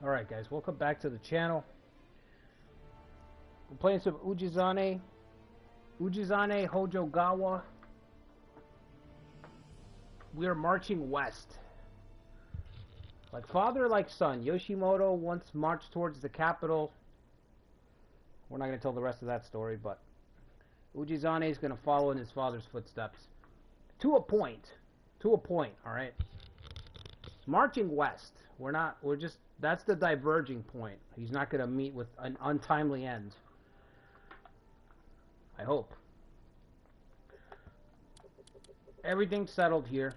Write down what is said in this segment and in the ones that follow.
Alright guys, welcome back to the channel. We're playing some Ujizanes Hojagawa. We are marching west. Like father, like son. Yoshimoto once marched towards the capital. We're not going to tell the rest of that story, but Ujizane is going to follow in his father's footsteps. To a point. To a point, alright? Marching west. That's the diverging point. He's not going to meet with an untimely end. I hope. Everything's settled here.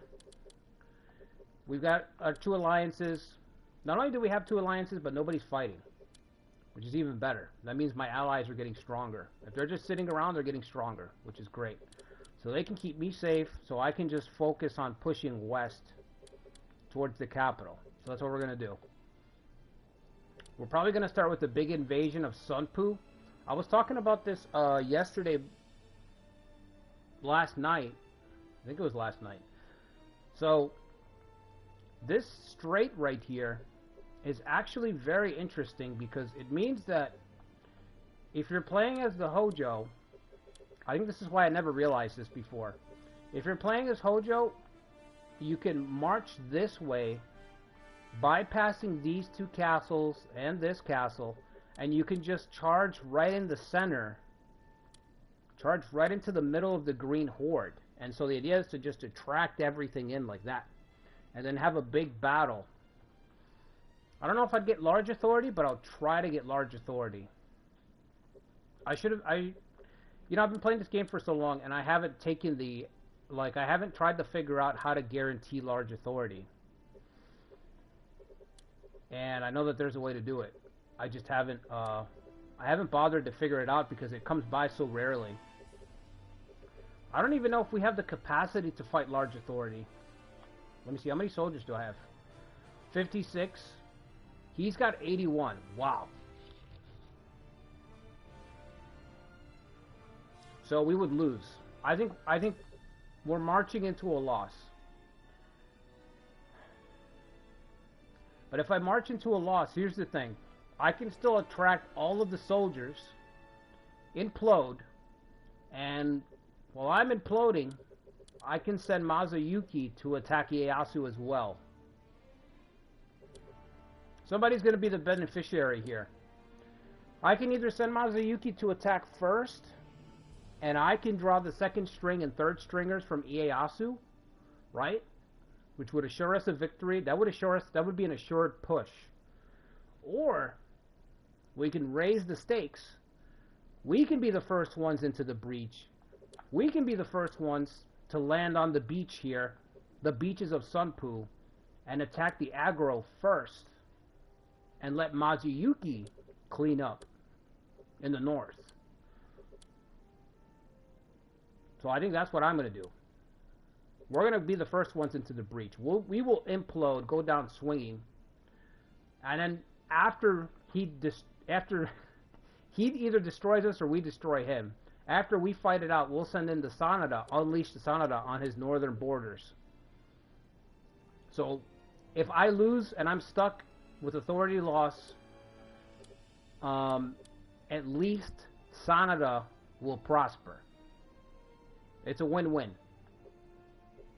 We've got our two alliances. Not only do we have two alliances, but nobody's fighting, which is even better. That means my allies are getting stronger. If they're just sitting around, they're getting stronger, which is great. So they can keep me safe, so I can just focus on pushing west towards the capital. So that's what we're going to do. We're probably going to start with the big invasion of Sunpu. I was talking about this last night. I think it was last night. So this strait right here is actually very interesting because it means that if you're playing as the Hojo, I think this is why I never realized this before. If you're playing as Hojo, you can march this way, bypassing these two castles and this castle, and you can just charge right in the center, charge right into the middle of the green horde. And so the idea is to just attract everything in like that, and then have a big battle. I don't know if I'd get large authority, but I'll try to get large authority. I've been playing this game for so long, and I haven't taken I haven't tried to figure out how to guarantee large authority. And I know that there's a way to do it. I just haven't, I haven't bothered to figure it out because it comes by so rarely. I don't even know if we have the capacity to fight large authority. Let me see, how many soldiers do I have? 56. He's got 81. Wow. So we would lose. I think we're marching into a loss. But if I march into a loss, here's the thing. I can still attract all of the soldiers, implode, and while I'm imploding, I can send Mazuyuki to attack Ieyasu as well. Somebody's going to be the beneficiary here. I can either send Mazuyuki to attack first, and I can draw the second string and third stringers from Ieyasu, right? Which would assure us a victory. That would be an assured push. Or we can raise the stakes. We can be the first ones into the breach. We can be the first ones to land on the beach here, the beaches of Sunpu, and attack the aggro first, and let Mazuyuki clean up in the north. So I think that's what I'm going to do. We're going to be the first ones into the breach. We will implode, go down swinging, and then after he either destroys us or we destroy him. After we fight it out, we'll send in the Sanada, unleash the Sanada on his northern borders. So if I lose and I'm stuck with authority loss, at least Sanada will prosper. It's a win-win.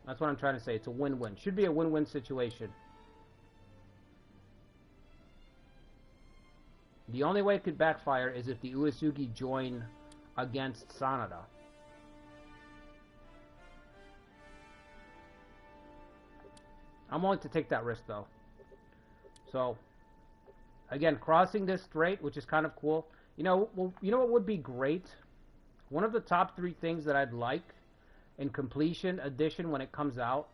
That's what I'm trying to say. It's a win-win. Should be a win-win situation. The only way it could backfire is if the Uesugi join against Sanada. I'm willing to take that risk, though. So, again, crossing this strait, which is kind of cool. You know what would be great? One of the top 3 things that I'd like in Completion Edition when it comes out,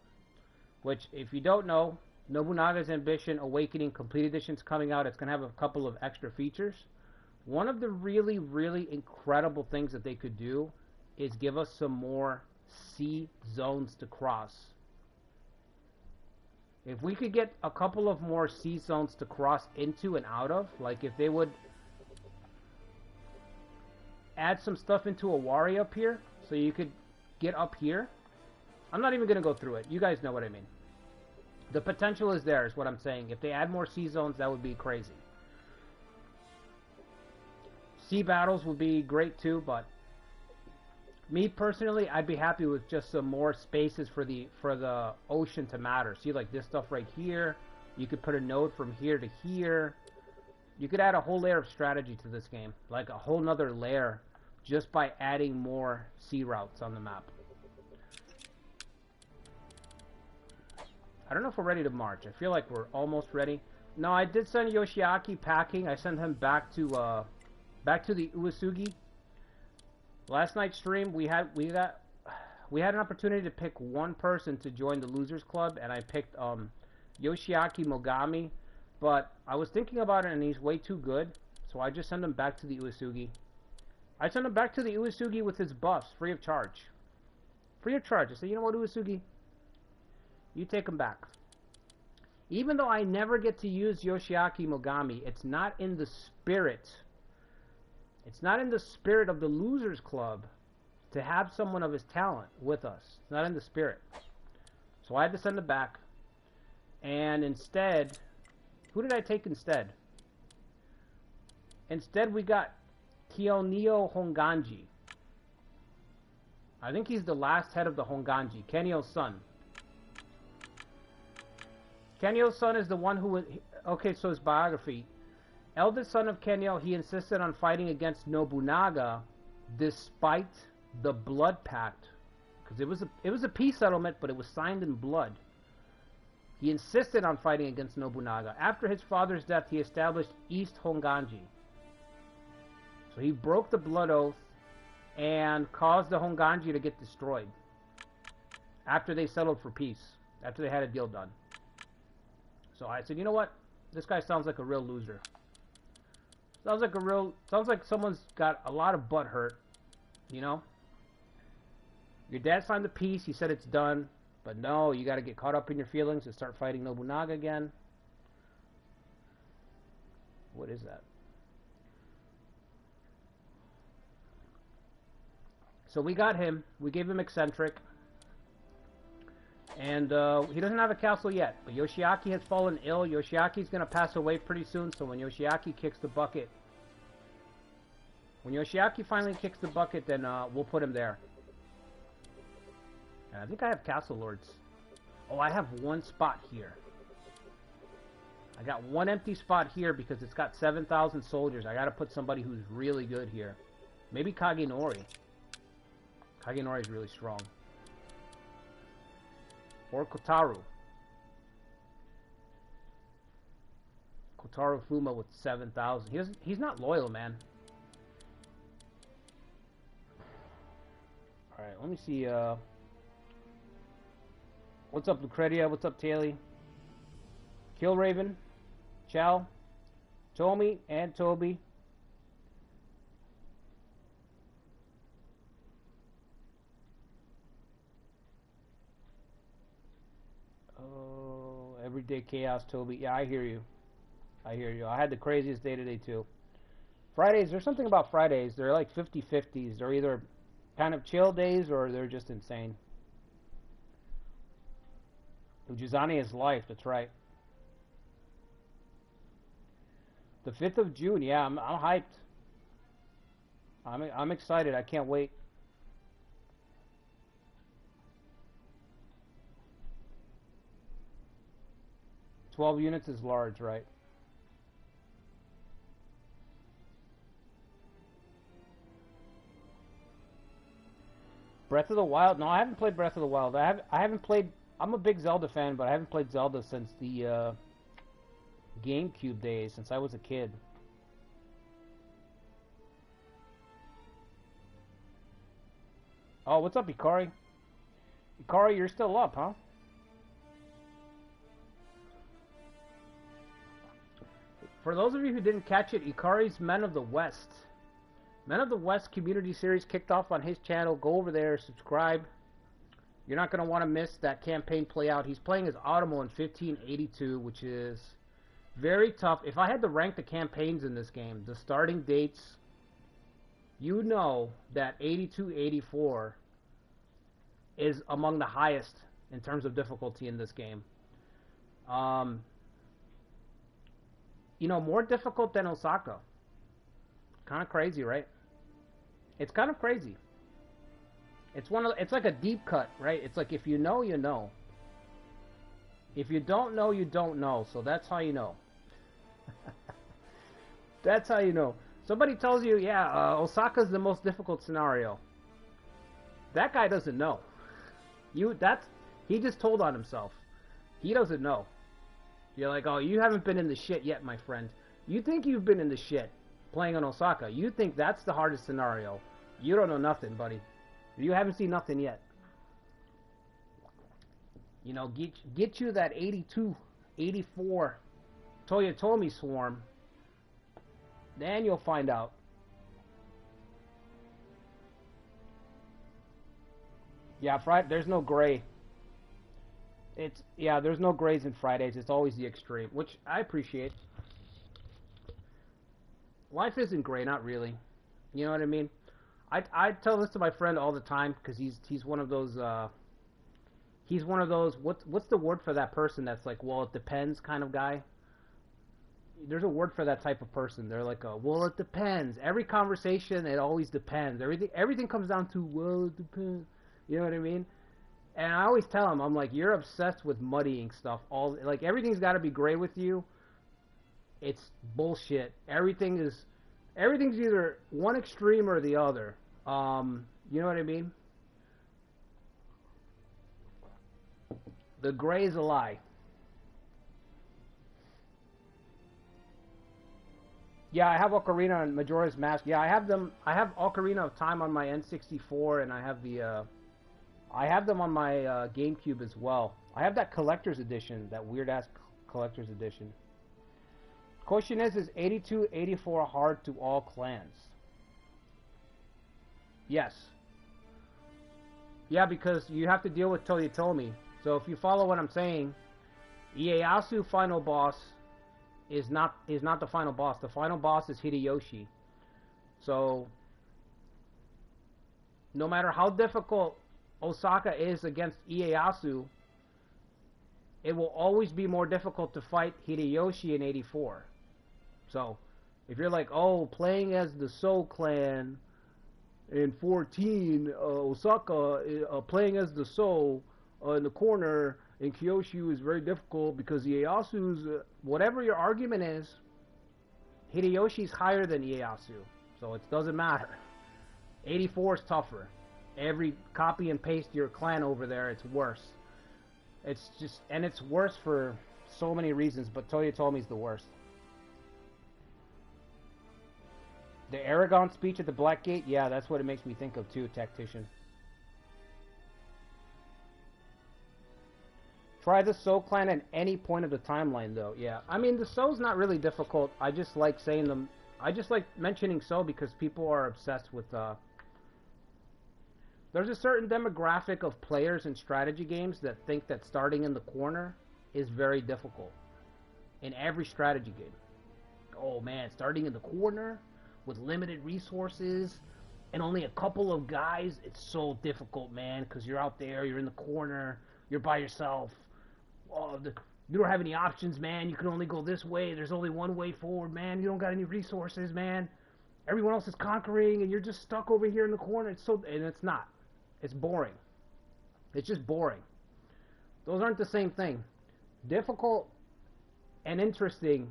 which, if you don't know, Nobunaga's Ambition Awakening Complete Edition is coming out. It's going to have a couple of extra features. One of the really, really incredible things that they could do is give us some more sea zones to cross. If we could get a couple of more sea zones to cross into and out of, like if they would add some stuff into Awari up here, so you could get up here. I'm not even going to go through it. You guys know what I mean. The potential is there, is what I'm saying. If they add more sea zones, that would be crazy. Sea battles would be great too, but me personally, I'd be happy with just some more spaces for the ocean to matter. See, like this stuff right here. You could put a node from here to here. You could add a whole layer of strategy to this game, like a whole nother layer, just by adding more sea routes on the map. I don't know if we're ready to march. I feel like we're almost ready. No, I did send Yoshiaki packing. I sent him back to the Uesugi. Last night's stream, we had an opportunity to pick one person to join the Losers Club, and I picked Yoshiaki Mogami, but I was thinking about it, and he's way too good, so I just sent him back to the Uesugi. I sent him back to the Uesugi with his buffs, free of charge. Free of charge. I said, you know what, Uesugi? You take him back. Even though I never get to use Yoshiaki Mogami, it's not in the spirit. It's not in the spirit of the Losers Club to have someone of his talent with us. It's not in the spirit. So I had to send him back. And instead, who did I take instead? Instead, we got Kionio Honganji. I think he's the last head of the Honganji, Kenyo's son. Kenyo's son is the one who was... Okay, so his biography. Eldest son of Kenyo, he insisted on fighting against Nobunaga despite the blood pact. Because it was a peace settlement, but it was signed in blood. He insisted on fighting against Nobunaga. After his father's death, he established East Honganji. So he broke the blood oath and caused the Honganji to get destroyed. After they settled for peace. After they had a deal done. So I said, you know what? This guy sounds like a real loser. Sounds like someone's got a lot of butt hurt. You know? Your dad signed the peace, he said it's done. But no, you gotta get caught up in your feelings and start fighting Nobunaga again. What is that? So we got him. We gave him eccentric. And he doesn't have a castle yet. But Yoshiaki has fallen ill. Yoshiaki's going to pass away pretty soon. So when Yoshiaki kicks the bucket... When Yoshiaki finally kicks the bucket, then we'll put him there. And I think I have castle lords. Oh, I have one spot here. I got one empty spot here because it's got 7,000 soldiers. I got to put somebody who's really good here. Maybe Kagenori. Kagenori is really strong. Or Kotaru. Kotaru Fuma with 7,000. He's not loyal, man. Alright, let me see. What's up, Lucretia? What's up, Taylor? Kill Raven. Chow. Tomi and Toby. Everyday chaos, Toby. Yeah, I hear you. I hear you. I had the craziest day today, too. Fridays, there's something about Fridays. They're like 50-50s. They're either kind of chill days or they're just insane. Ujizanes is life. That's right. The 5th of June. Yeah, I'm hyped. I'm excited. I can't wait. $12 units is large, right? Breath of the Wild? No, I haven't played Breath of the Wild. I haven't played... I'm a big Zelda fan, but I haven't played Zelda since the GameCube days, since I was a kid. Oh, what's up, Ikari? Ikari, you're still up, huh? For those of you who didn't catch it, Ikari's Men of the West. Men of the West community series kicked off on his channel. Go over there, subscribe. You're not going to want to miss that campaign play out. He's playing as Automo in 1582, which is very tough. If I had to rank the campaigns in this game, the starting dates, you know that 82-84 is among the highest in terms of difficulty in this game. Um, you know, more difficult than Osaka. Kind of crazy, right? It's kind of crazy. It's like a deep cut, right? It's like if you know, you know. If you don't know, you don't know. So that's how you know. That's how you know. Somebody tells you, yeah, Osaka's the most difficult scenario. That guy doesn't know. He just told on himself. He doesn't know. You're like, oh, you haven't been in the shit yet, my friend. You think you've been in the shit playing on Osaka. You think that's the hardest scenario. You don't know nothing, buddy. You haven't seen nothing yet. You know, get you that 82, 84 Toyotomi swarm. Then you'll find out. Yeah, there's no gray. There's no grays in Fridays. It's always the extreme, which I appreciate. Life isn't gray, not really. You know what I mean? I tell this to my friend all the time because he's one of those what's the word for that person that's like, well, it depends kind of guy. There's a word for that type of person. They're like, well, it depends. Every conversation, it always depends. Everything comes down to, well, it depends. You know what I mean? And I always tell him, I'm like, you're obsessed with muddying stuff. Everything's got to be gray with you. It's bullshit. Everything's either one extreme or the other. You know what I mean? The gray is a lie. Yeah, I have Ocarina and Majora's Mask. Yeah, I have them. I have Ocarina of Time on my N64, and I have them on my GameCube as well. I have that collector's edition, that weird-ass collector's edition. Question is 82, 84 hard to all clans? Yes. Yeah, because you have to deal with Toyotomi. So if you follow what I'm saying, Ieyasu final boss is not the final boss. The final boss is Hideyoshi. So no matter how difficult Osaka is against Ieyasu, it will always be more difficult to fight Hideyoshi in 84. So if you're like, oh, playing as the Soul clan in 14, Osaka playing as the Soul in the corner in Kyushu is very difficult because Ieyasu's whatever your argument is, Hideyoshi's higher than Ieyasu, so it doesn't matter. 84 is tougher. Every copy and paste your clan over there, it's worse. It's worse for so many reasons, but Toyotomi's the worst. The Aragon speech at the Black Gate, yeah, that's what it makes me think of too, Tactician. Try the Soul clan at any point of the timeline, though. Yeah, I mean, the Soul's not really difficult. I just like saying them. I just like mentioning Soul because people are obsessed with. There's a certain demographic of players in strategy games that think that starting in the corner is very difficult. In every strategy game. Oh man, starting in the corner with limited resources and only a couple of guys, it's so difficult, man, because you're out there, you're in the corner, you're by yourself. Oh, you don't have any options, man. You can only go this way. There's only one way forward, man. You don't got any resources, man. Everyone else is conquering, and you're just stuck over here in the corner. And it's not. It's boring. It's just boring. Those aren't the same thing. Difficult and interesting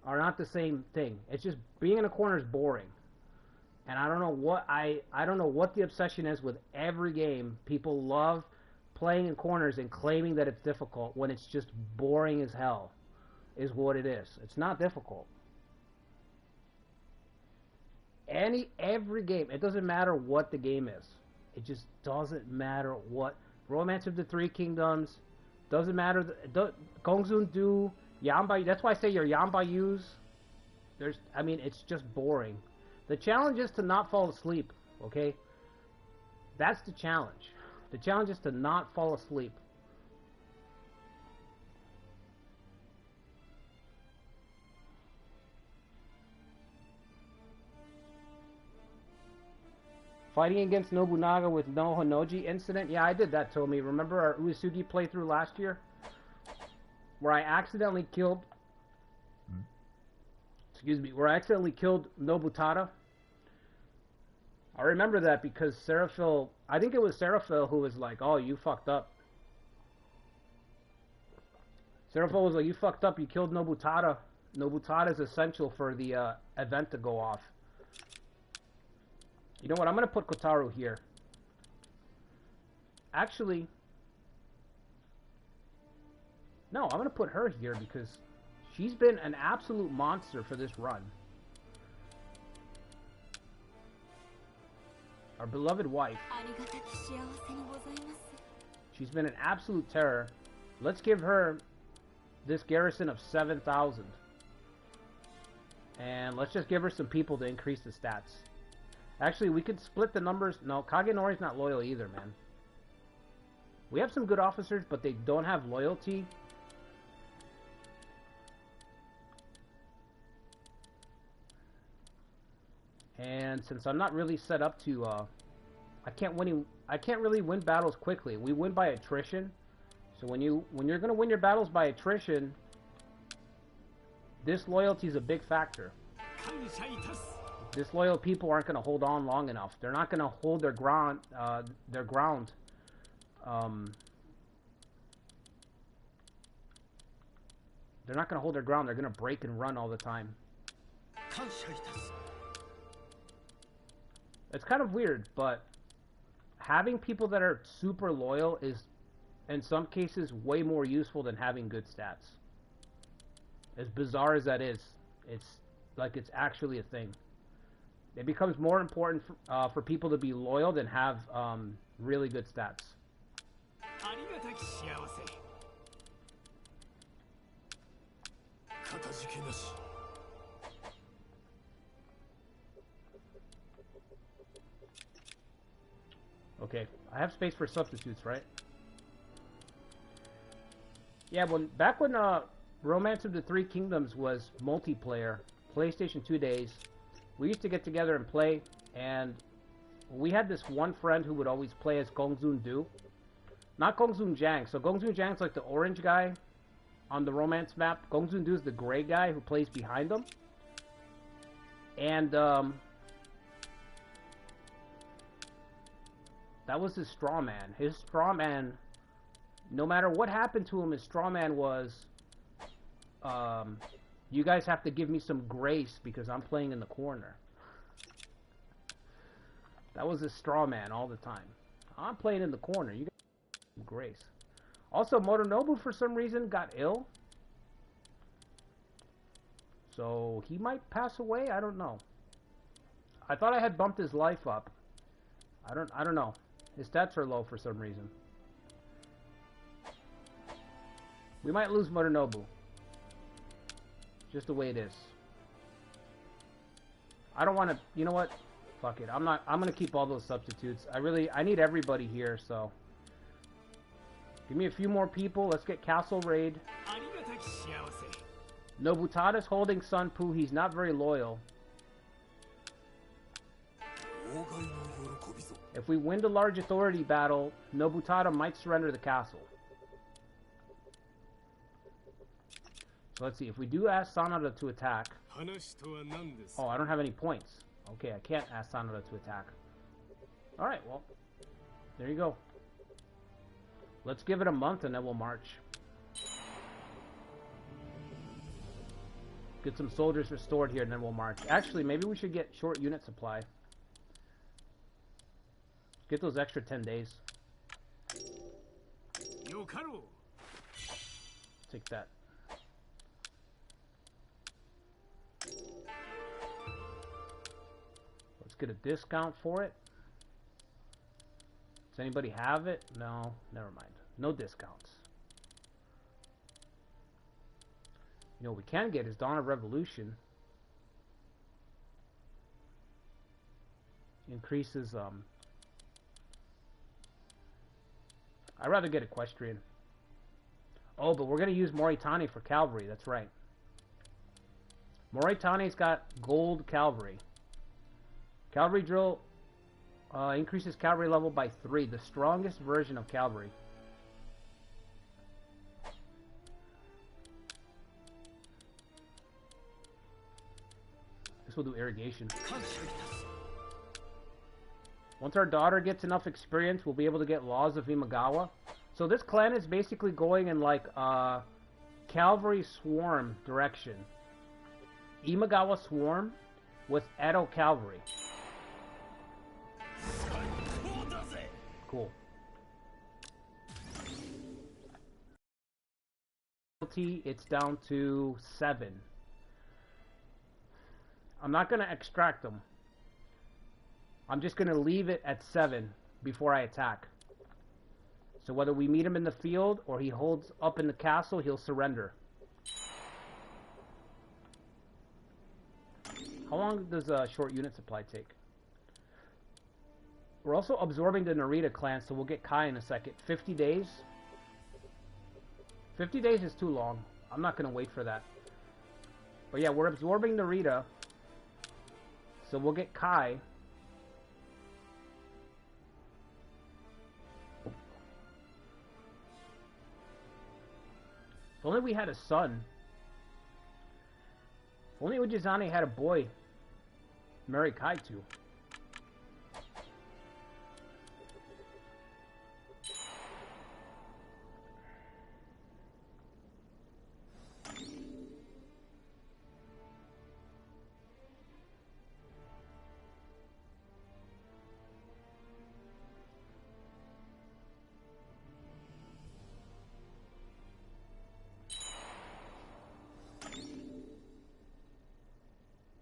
are not the same thing. It's just being in a corner is boring. And I don't know what I don't know what the obsession is with every game. People love playing in corners and claiming that it's difficult when it's just boring as hell is what it is. It's not difficult. Every game, it doesn't matter what the game is. It just doesn't matter what. Romance of the Three Kingdoms, doesn't matter. Gongsun Du, Yamba, that's why I say your Yambayus. It's just boring. The challenge is to not fall asleep, okay? That's the challenge. The challenge is to not fall asleep. Fighting against Nobunaga with no Honoji incident? Yeah, I did that, Tomi. Remember our Uesugi playthrough last year? where I accidentally killed. Excuse me, where I accidentally killed Nobutada. I remember that because Seraphil, I think it was Seraphil who was like, "Oh, you fucked up." Seraphil was like, "You fucked up. You killed Nobutada. Nobutada is essential for the event to go off." You know what? I'm gonna put Kotaro here. Actually, no, I'm gonna put her here because she's been an absolute monster for this run. Our beloved wife. She's been an absolute terror. Let's give her this garrison of 7,000. And let's just give her some people to increase the stats. Actually, we could split the numbers. No, Kagenori's not loyal either, man. We have some good officers, but they don't have loyalty. And since I'm not really set up to, I can't really win battles quickly. We win by attrition. So when you're gonna win your battles by attrition, disloyalty is a big factor. Disloyal people aren't gonna hold on long enough. They're not gonna hold their ground. They're not gonna hold their ground. They're gonna break and run all the time. It's kind of weird, but having people that are super loyal is, in some cases, way more useful than having good stats. As bizarre as that is, it's like it's actually a thing. It becomes more important for people to be loyal than have really good stats. Okay, I have space for substitutes, right? Yeah, back when Romance of the Three Kingdoms was multiplayer, PlayStation 2 days, we used to get together and play, and we had this one friend who would always play as Gongsun Du. Not Gongsun Jang. So Gongsun Jang's like the orange guy on the Romance map. Gongsun Du is the gray guy who plays behind him. And that was his straw man. His straw man, no matter what happened to him, his straw man was, you guys have to give me some grace because I'm playing in the corner. That was his straw man all the time. I'm playing in the corner. You guys give me some grace. Also, Motonobu for some reason got ill. So he might pass away. I don't know. I thought I had bumped his life up. I don't know. His stats are low for some reason. We might lose Motonobu. Just the way it is. I don't want to, you know what? Fuck it. I'm going to keep all those substitutes. I need everybody here, so. Give me a few more people. Let's get Castle Raid. Nobutada's holding Sunpu. He's not very loyal. If we win the large authority battle, Nobutada might surrender the castle. So let's see. If we do ask Sanada to attack... Oh, I don't have any points. Okay, I can't ask Sanada to attack. Alright, well. There you go. Let's give it a month and then we'll march. Get some soldiers restored here and then we'll march. Actually, maybe we should get short unit supply. Get those extra 10 days. Take that. Let's get a discount for it. Does anybody have it? No, never mind. No discounts. You know what we can get is Dawn of Revolution. Increases, I'd rather get Equestrian. Oh, but we're going to use Moritani for cavalry. That's right. Moritani's got gold cavalry. Cavalry drill increases cavalry level by 3. The strongest version of cavalry. This will do irrigation. Once our daughter gets enough experience, we'll be able to get Laws of Imagawa. So this clan is basically going in like Cavalry Swarm direction. Imagawa Swarm with Edo Cavalry. Cool. It's down to 7. I'm not going to extract them. I'm just going to leave it at 7 before I attack. So whether we meet him in the field or he holds up in the castle, he'll surrender. How long does a short unit supply take? We're also absorbing the Narita clan, so we'll get Kai in a second. 50 days? 50 days is too long. I'm not going to wait for that. But yeah, we're absorbing Narita. So we'll get Kai. If only we had a son. If only Ujizane had a boy. Marry Kai to.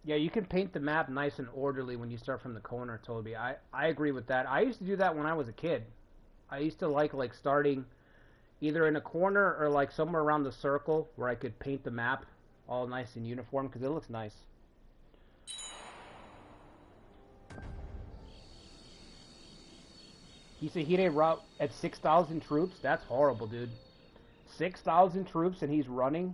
Yeah, you can paint the map nice and orderly when you start from the corner, Toby. I agree with that. I used to do that when I was a kid. I used to like starting either in a corner or like somewhere around the circle where I could paint the map all nice and uniform because it looks nice. Hisahide route at 6,000 troops? That's horrible, dude. 6,000 troops and he's running?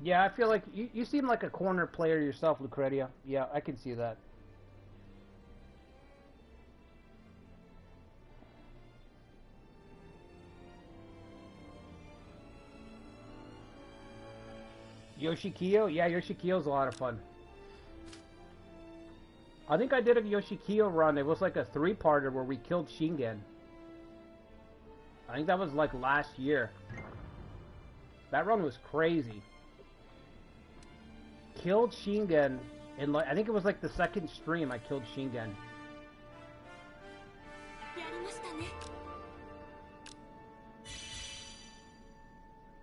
Yeah, I feel like you seem like a corner player yourself, Lucretia. Yeah, I can see that. Yoshikiyo? Yeah, Yoshikiyo's a lot of fun. I think I did a Yoshikiyo run. It was like a 3-parter where we killed Shingen. I think that was like last year. That run was crazy. Killed Shingen in like, I think it was like the 2nd stream I killed Shingen.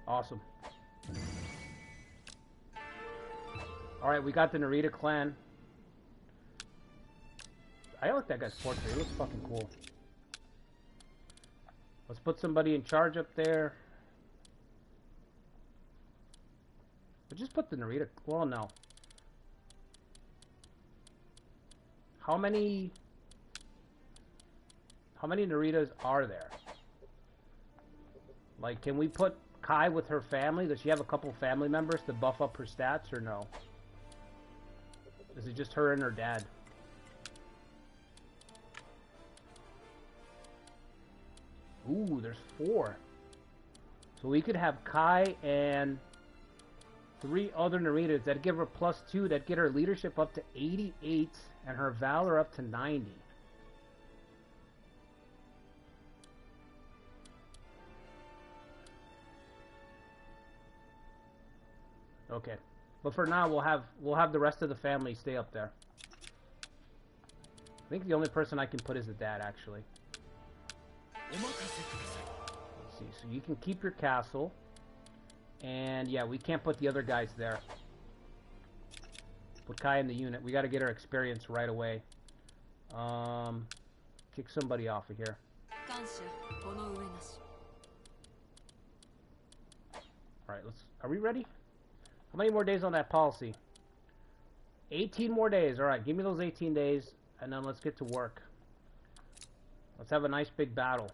Awesome. Alright, we got the Narita clan. I like that guy's portrait. He looks fucking cool. Let's put somebody in charge up there. But just put the Narita... Well, no. How many Naritas are there? Like, can we put Kai with her family? Does she have a couple family members to buff up her stats, or no? Is it just her and her dad? Ooh, there's 4. So we could have Kai and 3 other Naritas that give her +2, that get her leadership up to 88 and her valor up to 90. Okay. But for now we'll have the rest of the family stay up there. I think the only person I can put is the dad, actually. Let's see, so you can keep your castle. And yeah, we can't put the other guys there. Put Kai in the unit. We gotta get our experience right away. Kick somebody off of here. Alright, are we ready? How many more days on that policy? 18 more days. Alright, give me those 18 days, and then let's get to work. Let's have a nice big battle.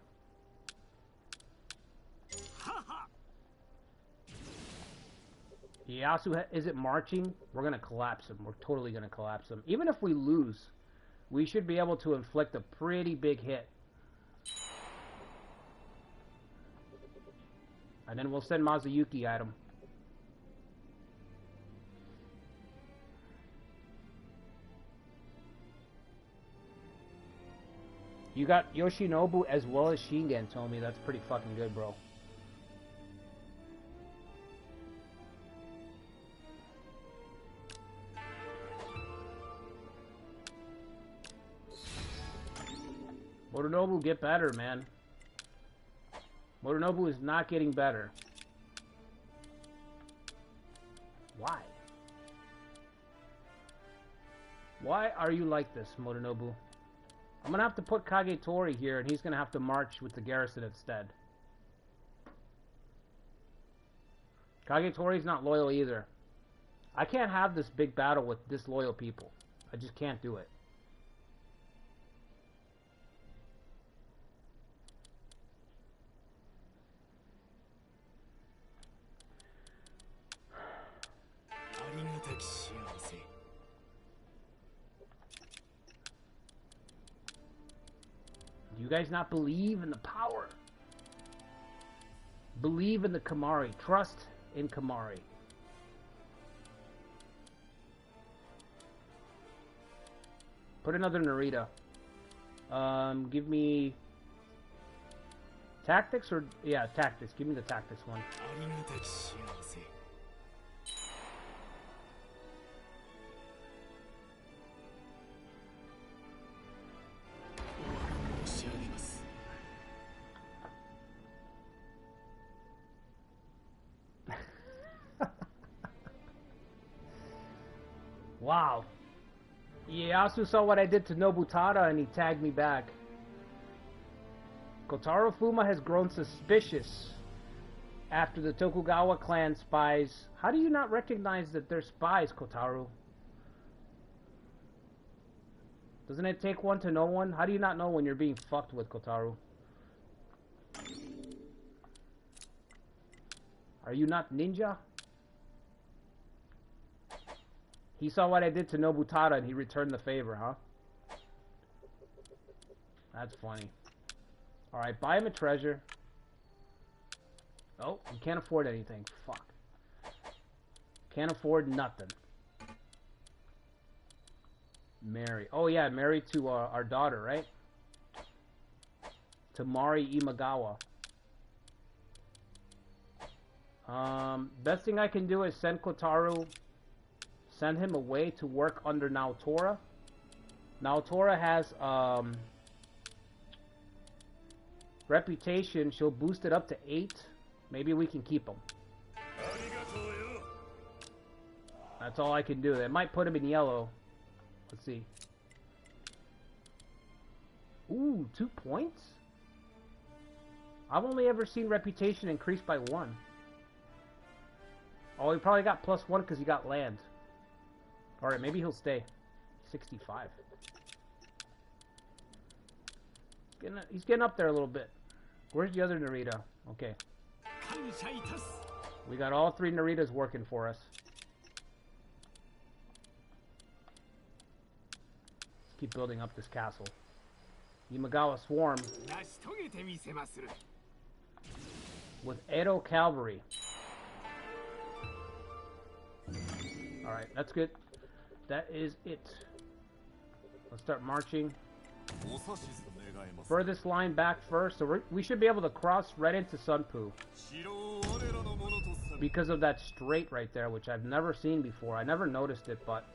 Ieyasu isn't marching. We're going to collapse him. We're totally going to collapse him. Even if we lose, we should be able to inflict a pretty big hit. And then we'll send Mazuyuki at him. You got Yoshinobu as well as Shingen, Tomi. That's pretty fucking good, bro. Motonobu, get better, man. Motonobu is not getting better. Why? Why are you like this, Motonobu? I'm gonna have to put Kagetori here, and he's gonna have to march with the garrison instead. Kagetori's not loyal either. I can't have this big battle with disloyal people. I just can't do it. Do you guys not believe in the power? Believe in the Kamari. Trust in Kamari. Put another Narita. Give me tactics or yeah, tactics. Give me the tactics one. Wow. Ieyasu saw what I did to Nobutada and he tagged me back. Kotaro Fuma has grown suspicious after the Tokugawa clan spies. How do you not recognize that they're spies, Kotaro? Doesn't it take one to know one? How do you not know when you're being fucked with, Kotaro? Are you not ninja? He saw what I did to Nobutada and he returned the favor, huh? That's funny. Alright, buy him a treasure. Oh, he can't afford anything. Fuck. Can't afford nothing. Marry. Oh yeah, married to our daughter, right? To Mari Imagawa. Best thing I can do is send Kotaro... Send him away to work under Naotora. Naotora has reputation. She'll boost it up to 8. Maybe we can keep him. That's all I can do. That might put him in yellow. Let's see. Ooh, 2 points? I've only ever seen reputation increase by 1. Oh, he probably got +1 because he got land. Alright, maybe he'll stay. 65. He's getting up there a little bit. Where's the other Narita? Okay. We got all 3 Naritas working for us. Keep building up this castle. Imagawa Swarm. With Edo Cavalry. Alright, that's good. That is it. Let's start marching. Furthest line back first, so we should be able to cross right into Sunpu. Because of that straight right there, which I've never seen before. I never noticed it, but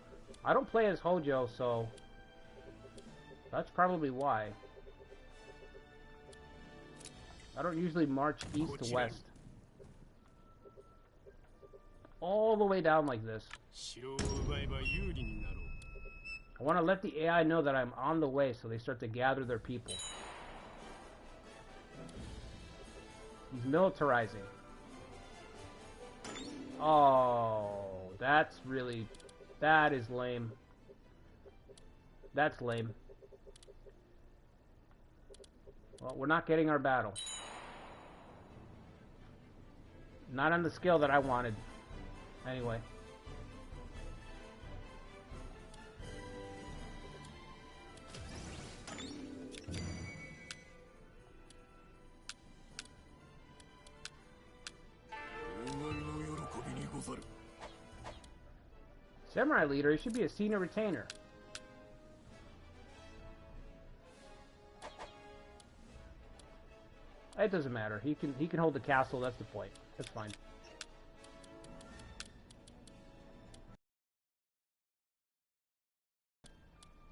I don't play as Hojo, so that's probably why. I don't usually march east to west. All the way down like this. I want to let the AI know that I'm on the way so they start to gather their people. He's militarizing. Oh, that's really... That is lame. That's lame. Well, we're not getting our battle. Not on the scale that I wanted. Anyway. Samurai leader, he should be a senior retainer. It doesn't matter. He can hold the castle, that's the point. That's fine.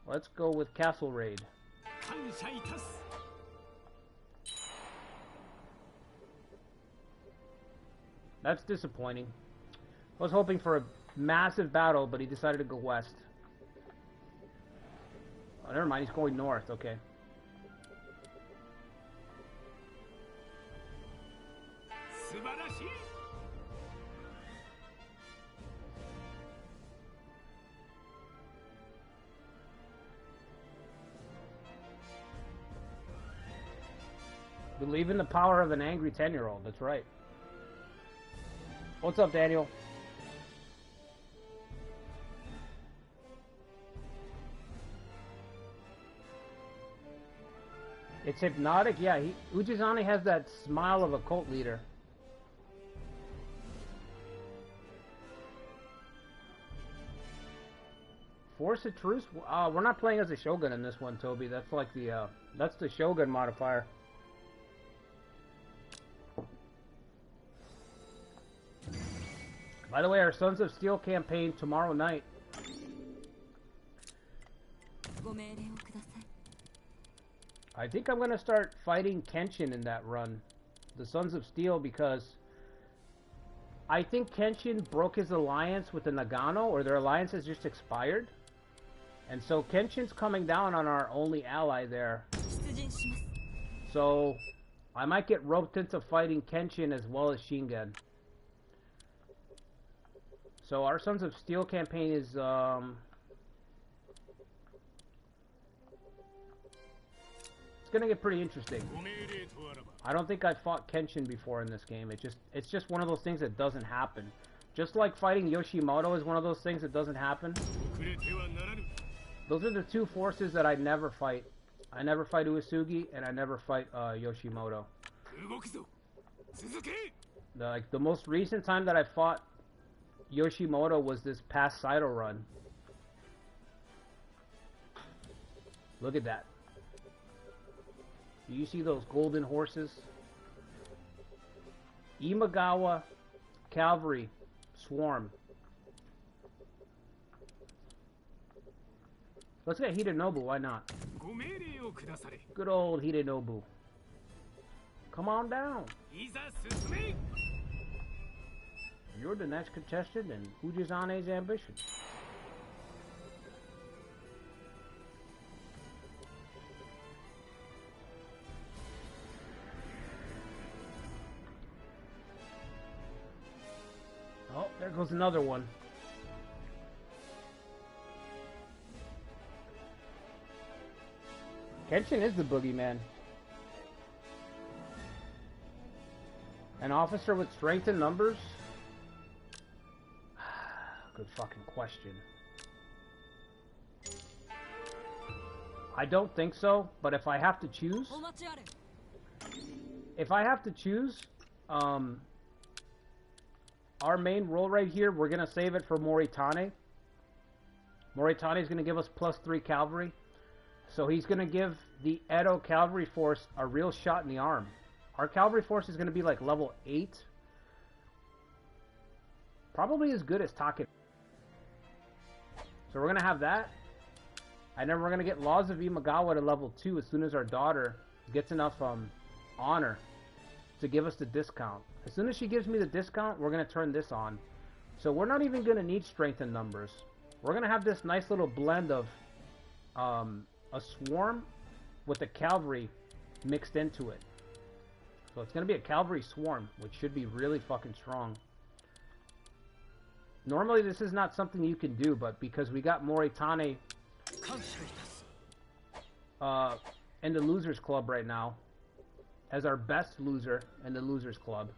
Let's go with Castle Raid. That's disappointing. I was hoping for a massive battle, but he decided to go west. Oh, never mind, he's going north, okay. Believe in the power of an angry 10-year-old, that's right. What's up, Daniel? It's hypnotic? Yeah, Ujizane has that smile of a cult leader. Force of Truce? We're not playing as a Shogun in this one, Toby. That's like the, that's the Shogun modifier. By the way, our Sons of Steel campaign tomorrow night. I think I'm going to start fighting Kenshin in that run. The Sons of Steel, because I think Kenshin broke his alliance with the Nagano, or their alliance has just expired. And so Kenshin's coming down on our only ally there. So I might get roped into fighting Kenshin as well as Shingen. So our Sons of Steel campaign is, it's gonna get pretty interesting. I don't think I've fought Kenshin before in this game. It's just one of those things that doesn't happen. Just like fighting Yoshimoto is one of those things that doesn't happen. Those are the two forces that I never fight. I never fight Uesugi, and I never fight Yoshimoto. The most recent time that I fought Yoshimoto was this past Saito run. Look at that. Do you see those golden horses? Imagawa Cavalry Swarm. Let's get Hidenobu, why not? Good old Hidenobu. Come on down. You're the next contestant in Ujizane's ambition. Oh, there goes another one. Kenshin is the boogeyman. An officer with strength in numbers? Good fucking question. I don't think so, but if I have to choose... our main role right here, we're gonna save it for Moritane. Moritane is gonna give us +3 cavalry. So he's gonna give the Edo cavalry force a real shot in the arm. Our cavalry force is gonna be like level 8. Probably as good as Take. So we're gonna have that. And then we're gonna get Laws of Imagawa to level 2 as soon as our daughter gets enough honor to give us the discount. As soon as she gives me the discount, we're gonna turn this on. So we're not even gonna need strength in numbers. We're gonna have this nice little blend of a swarm with the cavalry mixed into it. So it's gonna be a cavalry swarm, which should be really fucking strong. Normally this is not something you can do, but because we got Moritane in the Losers Club right now, as our best loser in the Losers Club.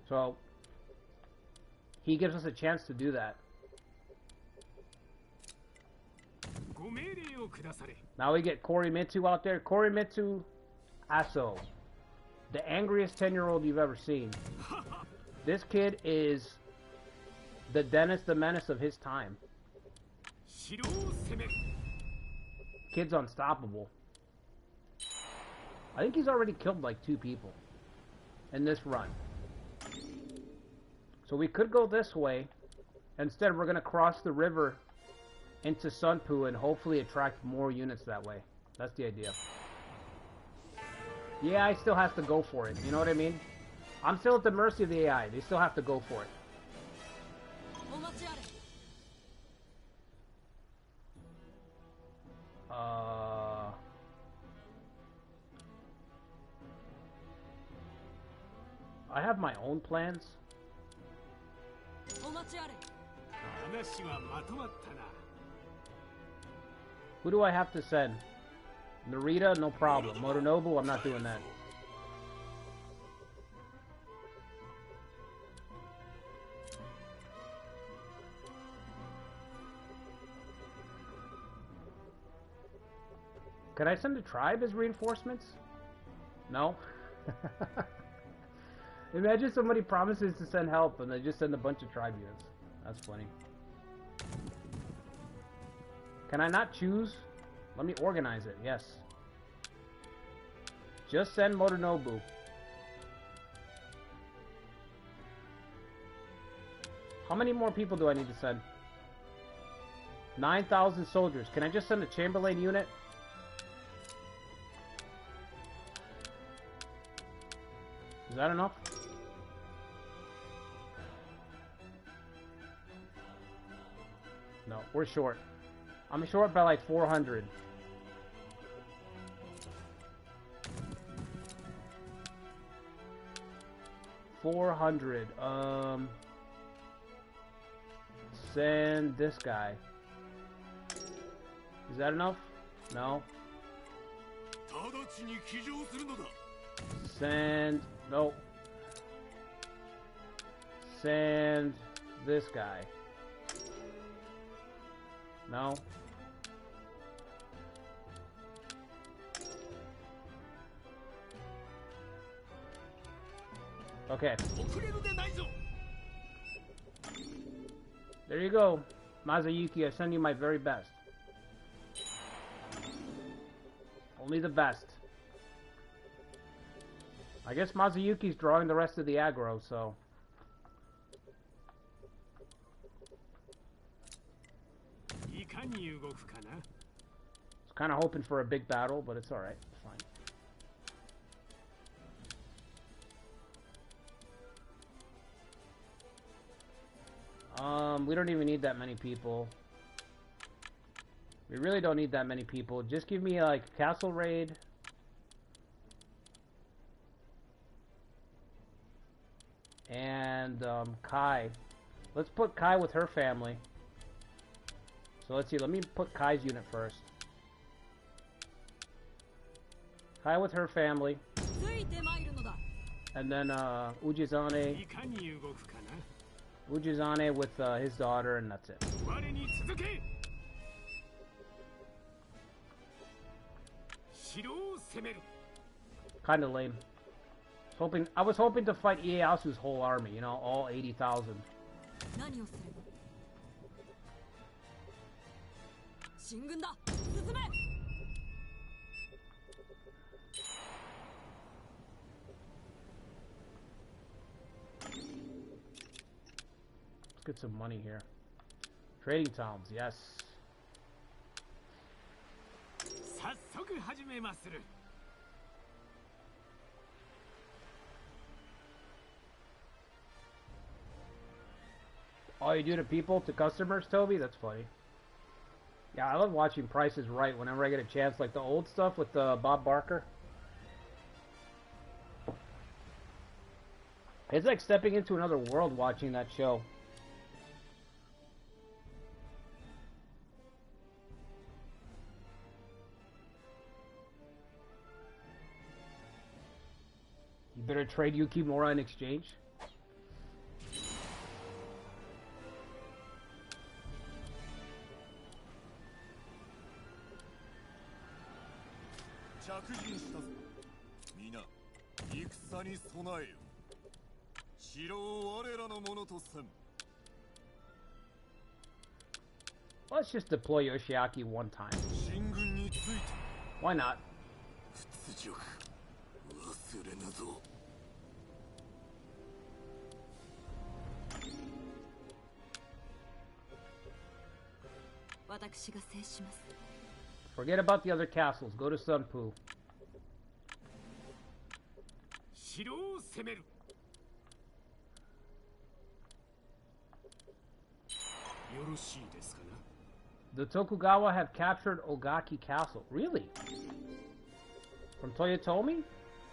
So he gives us a chance to do that. Now we get Korimitsu out there. Korimitsu Aso. The angriest 10-year-old you've ever seen. This kid is the Dennis the Menace of his time. Kid's unstoppable. I think he's already killed like 2 people in this run. So we could go this way. Instead, we're going to cross the river into Sunpu and hopefully attract more units that way. That's the idea. The AI still has to go for it. You know what I mean? I'm still at the mercy of the AI. They still have to go for it. I have my own plans. Who do I have to send? Narita, no problem. Motonobu, I'm not doing that. Could I send a tribe as reinforcements? No? Imagine somebody promises to send help and they just send a bunch of tribe units. That's funny. Can I not choose? Let me organize it. Yes. Just send Motonobu. How many more people do I need to send? 9,000 soldiers. Can I just send a Chamberlain unit? Is that enough? No, we're short. I'm short by like 400. Send this guy. Is that enough? No. Send... Nope. Send this guy. No. Okay. There you go, Mazayuki. I send you my very best. Only the best. I guess Mazayuki's drawing the rest of the aggro, so... I was kind of hoping for a big battle, but it's alright. It's fine. We don't even need that many people. We really don't need that many people. Just give me, like, Castle Raid. And, Kai. Let's put Kai with her family. So let's see, let me put Kai's unit first. Kai with her family. And then, Ujizane. Ujizane with, his daughter, and that's it. Kinda lame. I was hoping to fight Ieyasu's whole army, you know, all 80,000. Let's get some money here. Trading towns, yes. Oh, you do to people, to customers, Toby? That's funny. Yeah, I love watching Price is Right whenever I get a chance, like the old stuff with Bob Barker. It's like stepping into another world watching that show. You better trade Yukimura in exchange. Let's just deploy Yoshiaki one time. Why not? Forget about the other castles. Go to Sunpu. The Tokugawa have captured Ogaki Castle. Really? From Toyotomi?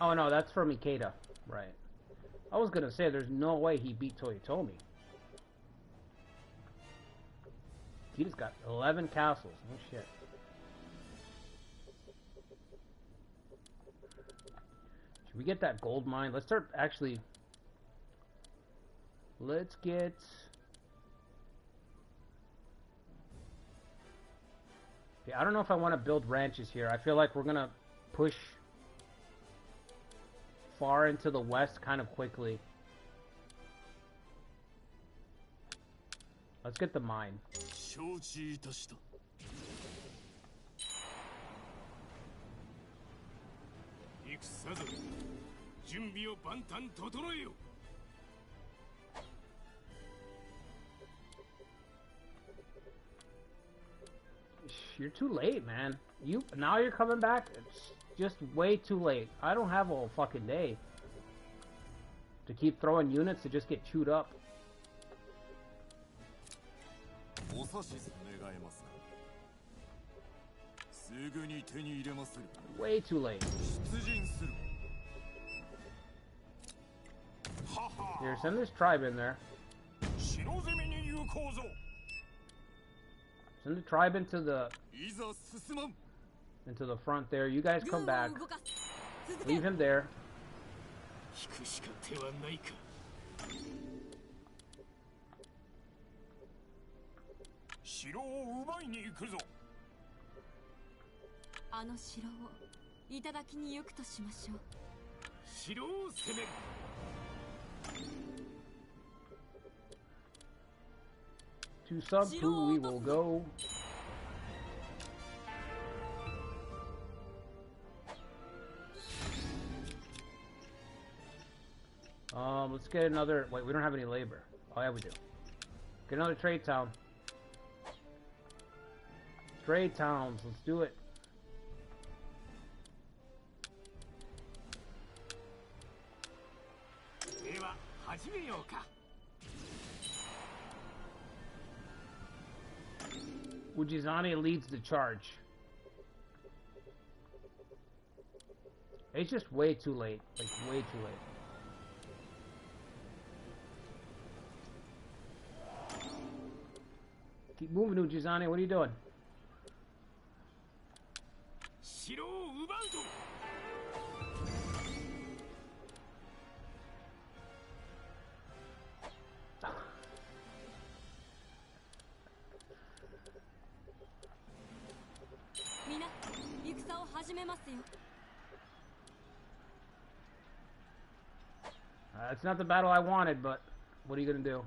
Oh no, that's from Ikeda. Right. I was gonna say, there's no way he beat Toyotomi. Ikeda's got 11 castles. No shit. Should we get that gold mine? Let's start actually... Let's get... Yeah, I don't know if I want to build ranches here. I feel like we're going to push far into the west kind of quickly. Let's get the mine. You're too late, man. Now you're coming back? It's just way too late. I don't have a whole fucking day to keep throwing units to just get chewed up. Way too late. Here, send this tribe in there. Send the tribe into the front there. You guys come back. Leave him there. To Sunpu we will go. Let's get another... Wait, we don't have any labor. Oh yeah, we do. Get another trade town. Trade towns, let's do it. Ujizane leads the charge. It's just way too late. Like, way too late. Keep moving, Ujizane. What are you doing? It's not the battle I wanted, but what are you gonna do?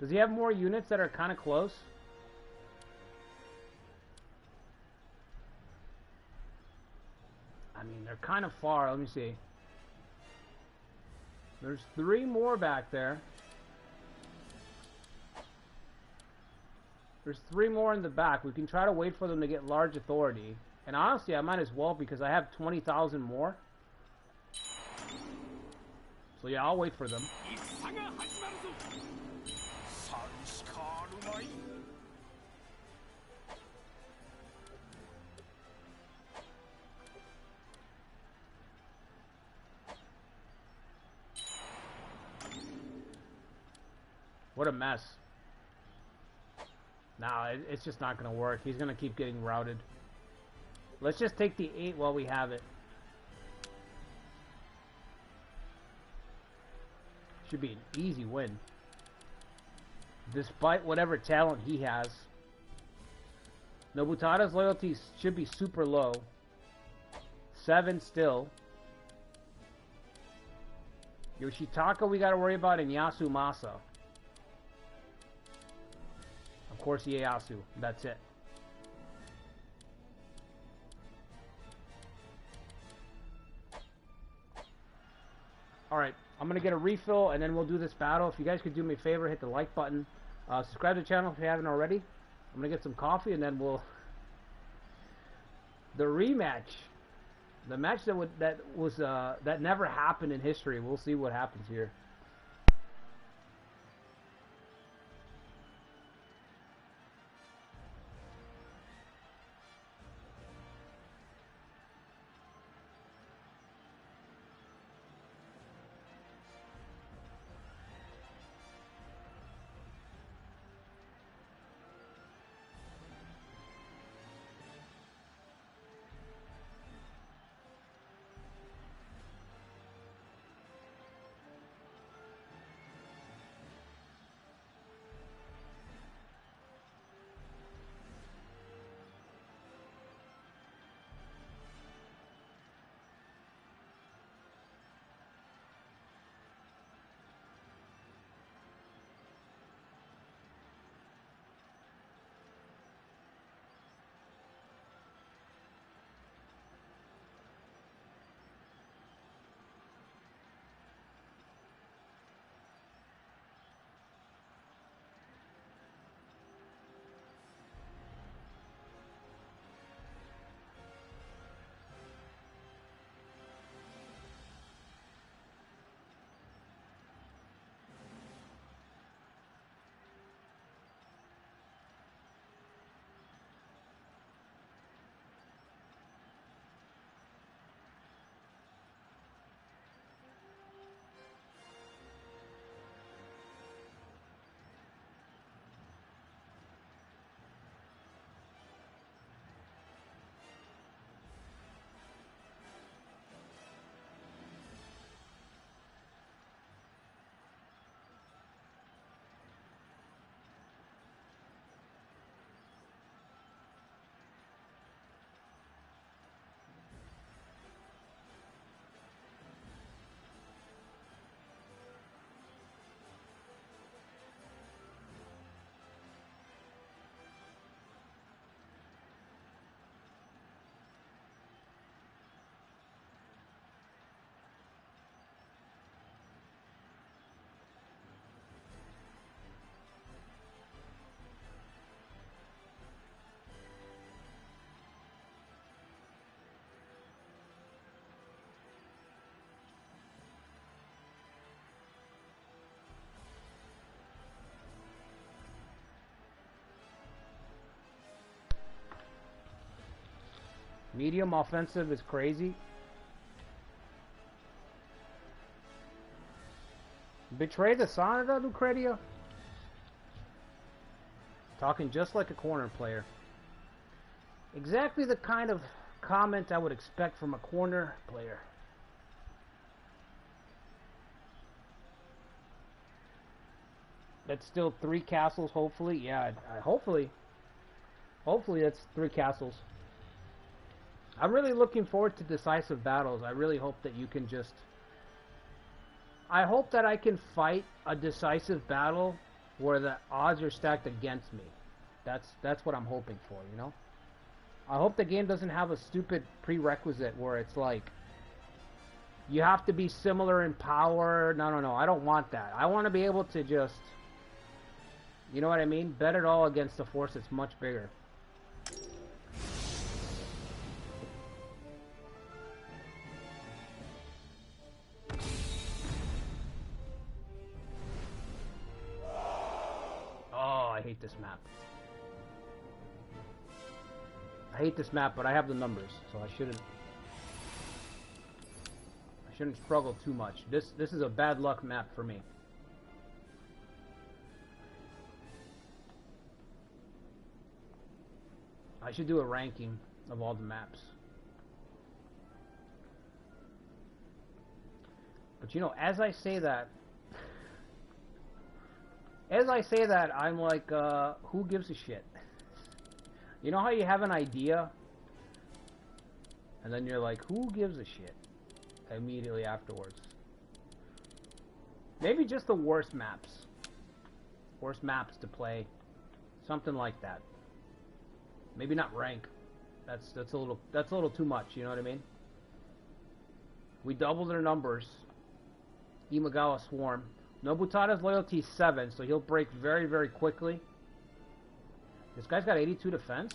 Does he have more units that are kind of close? I mean, they're kind of far. Let me see. There's 3 more back there. There's 3 more in the back. We can try to wait for them to get large authority. And honestly, I might as well because I have 20,000 more. So yeah, I'll wait for them. What a mess. Nah, it's just not going to work. He's going to keep getting routed. Let's just take the 8 while we have it. Should be an easy win. Despite whatever talent he has. Nobutada's loyalty should be super low. 7 still. Yoshitaka we got to worry about, and Yasumasa. course, Ieyasu. That's it. Alright, I'm going to get a refill, and then we'll do this battle. If you guys could do me a favor, hit the like button. Subscribe to the channel if you haven't already. I'm going to get some coffee, and then we'll... The rematch. The match that never happened in history. We'll see what happens here. Medium offensive is crazy. Betray the Sanada, Lucretia? Talking just like a corner player. Exactly the kind of comment I would expect from a corner player. That's still 3 castles, hopefully. Yeah, hopefully. Hopefully that's 3 castles. I'm really looking forward to decisive battles. I really hope that you can just... I hope that I can fight a decisive battle where the odds are stacked against me. That's what I'm hoping for, you know? I hope the game doesn't have a stupid prerequisite where it's like, you have to be similar in power. No. I don't want that. I want to be able to just... You know what I mean? Bet it all against a force that's much bigger. I hate this map. I hate this map, but I have the numbers, so I shouldn't struggle too much. This is a bad luck map for me. I should do a ranking of all the maps. But you know, as I say that, I'm like, who gives a shit? You know how you have an idea, and then you're like, who gives a shit? Immediately afterwards. Maybe just the worst maps. Worst maps to play. Something like that. Maybe not rank. That's a little too much, you know what I mean? We doubled their numbers. Imagawa Swarm. Nobutada's loyalty is 7, so he'll break very, very quickly. This guy's got 82 defense.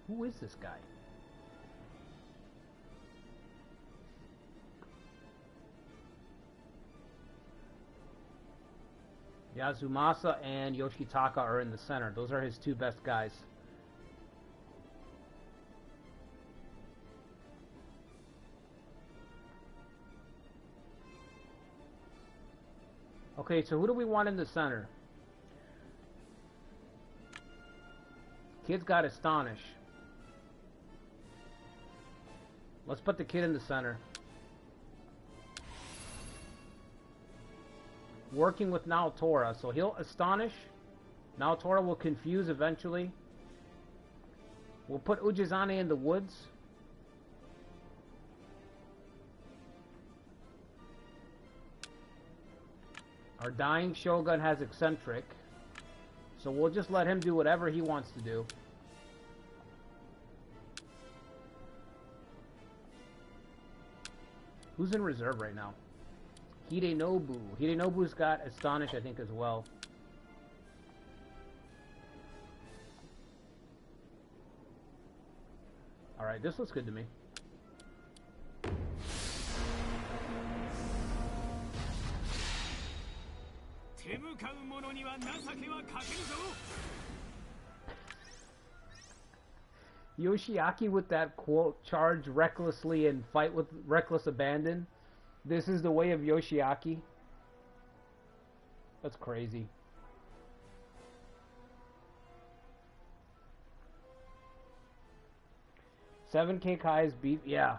Who is this guy? Yazumasa and Yoshitaka are in the center. Those are his two best guys. Okay, so who do we want in the center? Kid's got Astonish. Let's put the kid in the center. Working with Naotora, so he'll Astonish. Naotora will confuse eventually. We'll put Ujizane in the woods. Our dying Shogun has Eccentric, so we'll just let him do whatever he wants to do. Who's in reserve right now? Hidenobu. Hidenobu's got Astonish, I think, as well. Alright, this looks good to me. Yoshiaki with that quote, charge recklessly and fight with reckless abandon. This is the way of Yoshiaki. That's crazy. Seven Kekkai's beat. Yeah.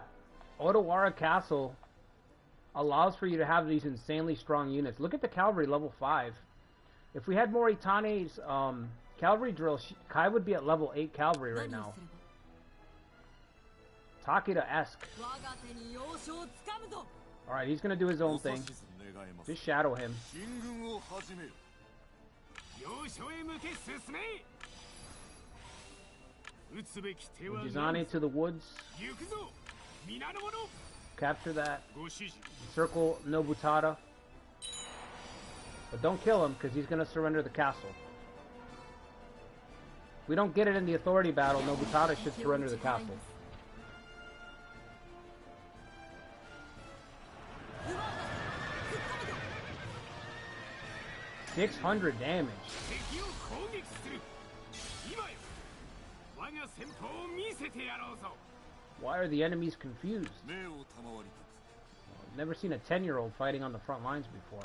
Odawara Castle allows for you to have these insanely strong units. Look at the cavalry level 5. If we had more Itane's cavalry drills, Kai would be at level 8 cavalry right now. Takeda-esque. Alright, he's gonna do his own thing. Just shadow him. Ujizane to the woods. Capture that. Circle Nobutada. But don't kill him, because he's going to surrender the castle. If we don't get it in the authority battle, Nobutada should surrender the castle. $600 damage. Why are the enemies confused? I've never seen a 10-year-old fighting on the front lines before.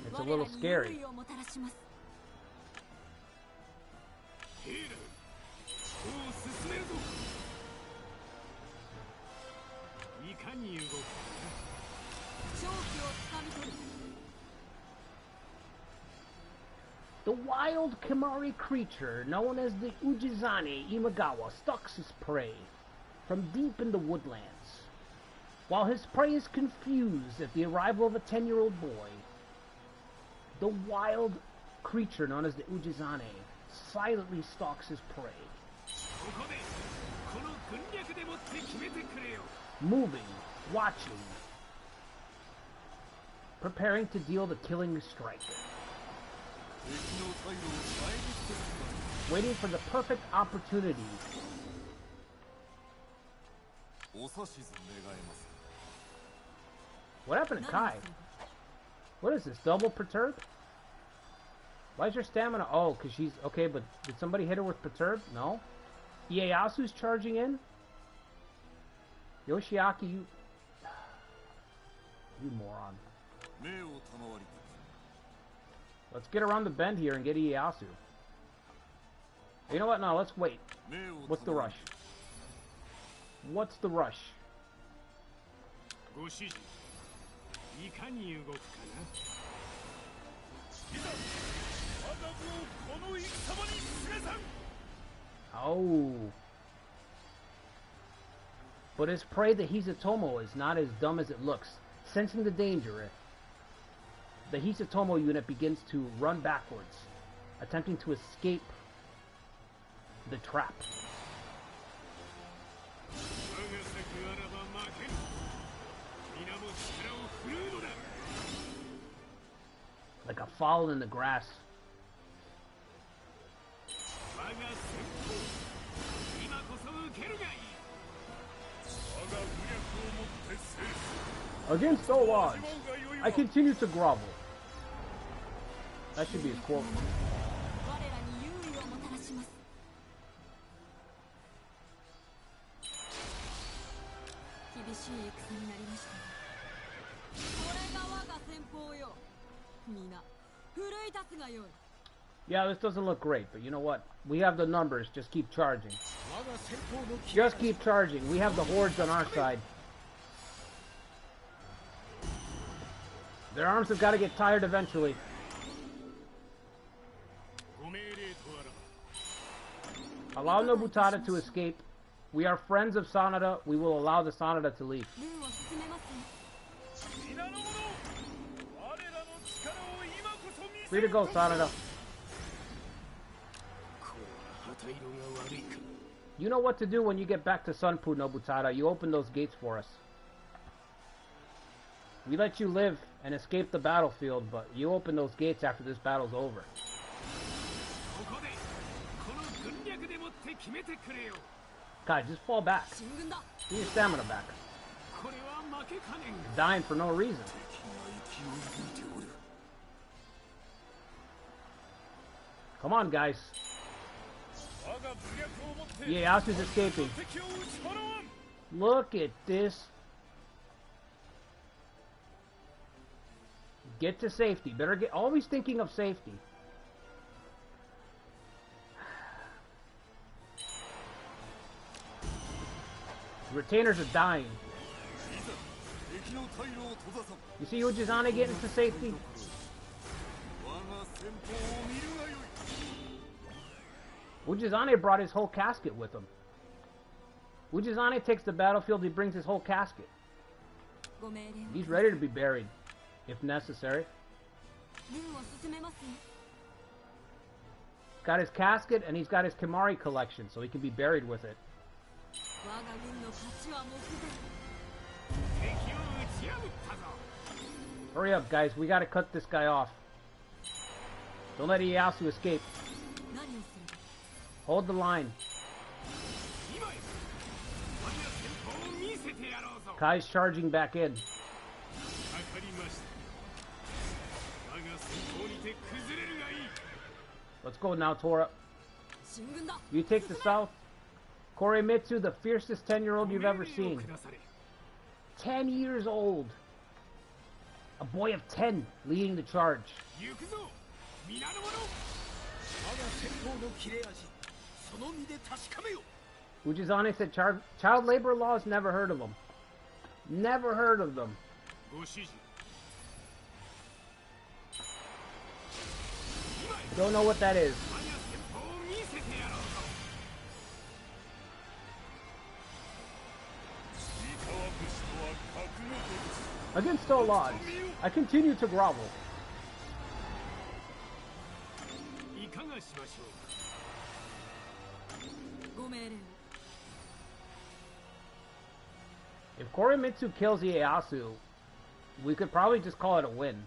It's a little scary. The wild Kimari creature known as the Ujizane Imagawa stalks his prey from deep in the woodlands. While his prey is confused at the arrival of a 10-year-old boy, the wild creature known as the Ujizane silently stalks his prey. Moving, watching, preparing to deal the killing strike. Waiting for the perfect opportunity. What happened to Kai? What is this? Double perturb? Why is your stamina? Oh, because she's... Okay, but did somebody hit her with perturb? No? Ieyasu's charging in? Yoshiaki, you... You moron. Let's get around the bend here and get Ieyasu. You know what? No, let's wait. What's the rush? What's the rush? Oh. But his prey, the Hizatomo, is not as dumb as it looks. Sensing the danger, the Hisatomo unit begins to run backwards, attempting to escape the trap. Like a fowl in the grass. Against all odds, I continue to grovel. That should be his quote. Yeah, this doesn't look great, but you know what? We have the numbers. Just keep charging. Just keep charging. We have the hordes on our side. Their arms have got to get tired eventually. Allow Nobutada to escape. We are friends of Sanada. We will allow the Sanada to leave. Free to go, Sanada. You know what to do when you get back to Sunpu, Nobutada. You open those gates for us. We let you live and escape the battlefield, but you open those gates after this battle's over. God, just fall back. Get your stamina back. You're dying for no reason. Come on, guys. Ieyasu's escaping. Look at this. Get to safety. Better get. Always thinking of safety. Retainers are dying. You see Ujizane getting to safety? Ujizane brought his whole casket with him. Ujizane takes the battlefield, he brings his whole casket. He's ready to be buried, if necessary. Got his casket and he's got his Kimari collection, so he can be buried with it. Hurry up, guys. We gotta cut this guy off. Don't let Ieyasu escape. Hold the line. Kai's charging back in. Let's go now, Tora. You take the south. Koremitsu, the fiercest 10-year-old you've ever seen. 10 years old. A boy of 10 leading the charge. Ujizane said child labor laws, never heard of them. Never heard of them. Don't know what that is. Against all odds, I continue to grovel. If Koremitsu kills Ieyasu, we could probably just call it a win.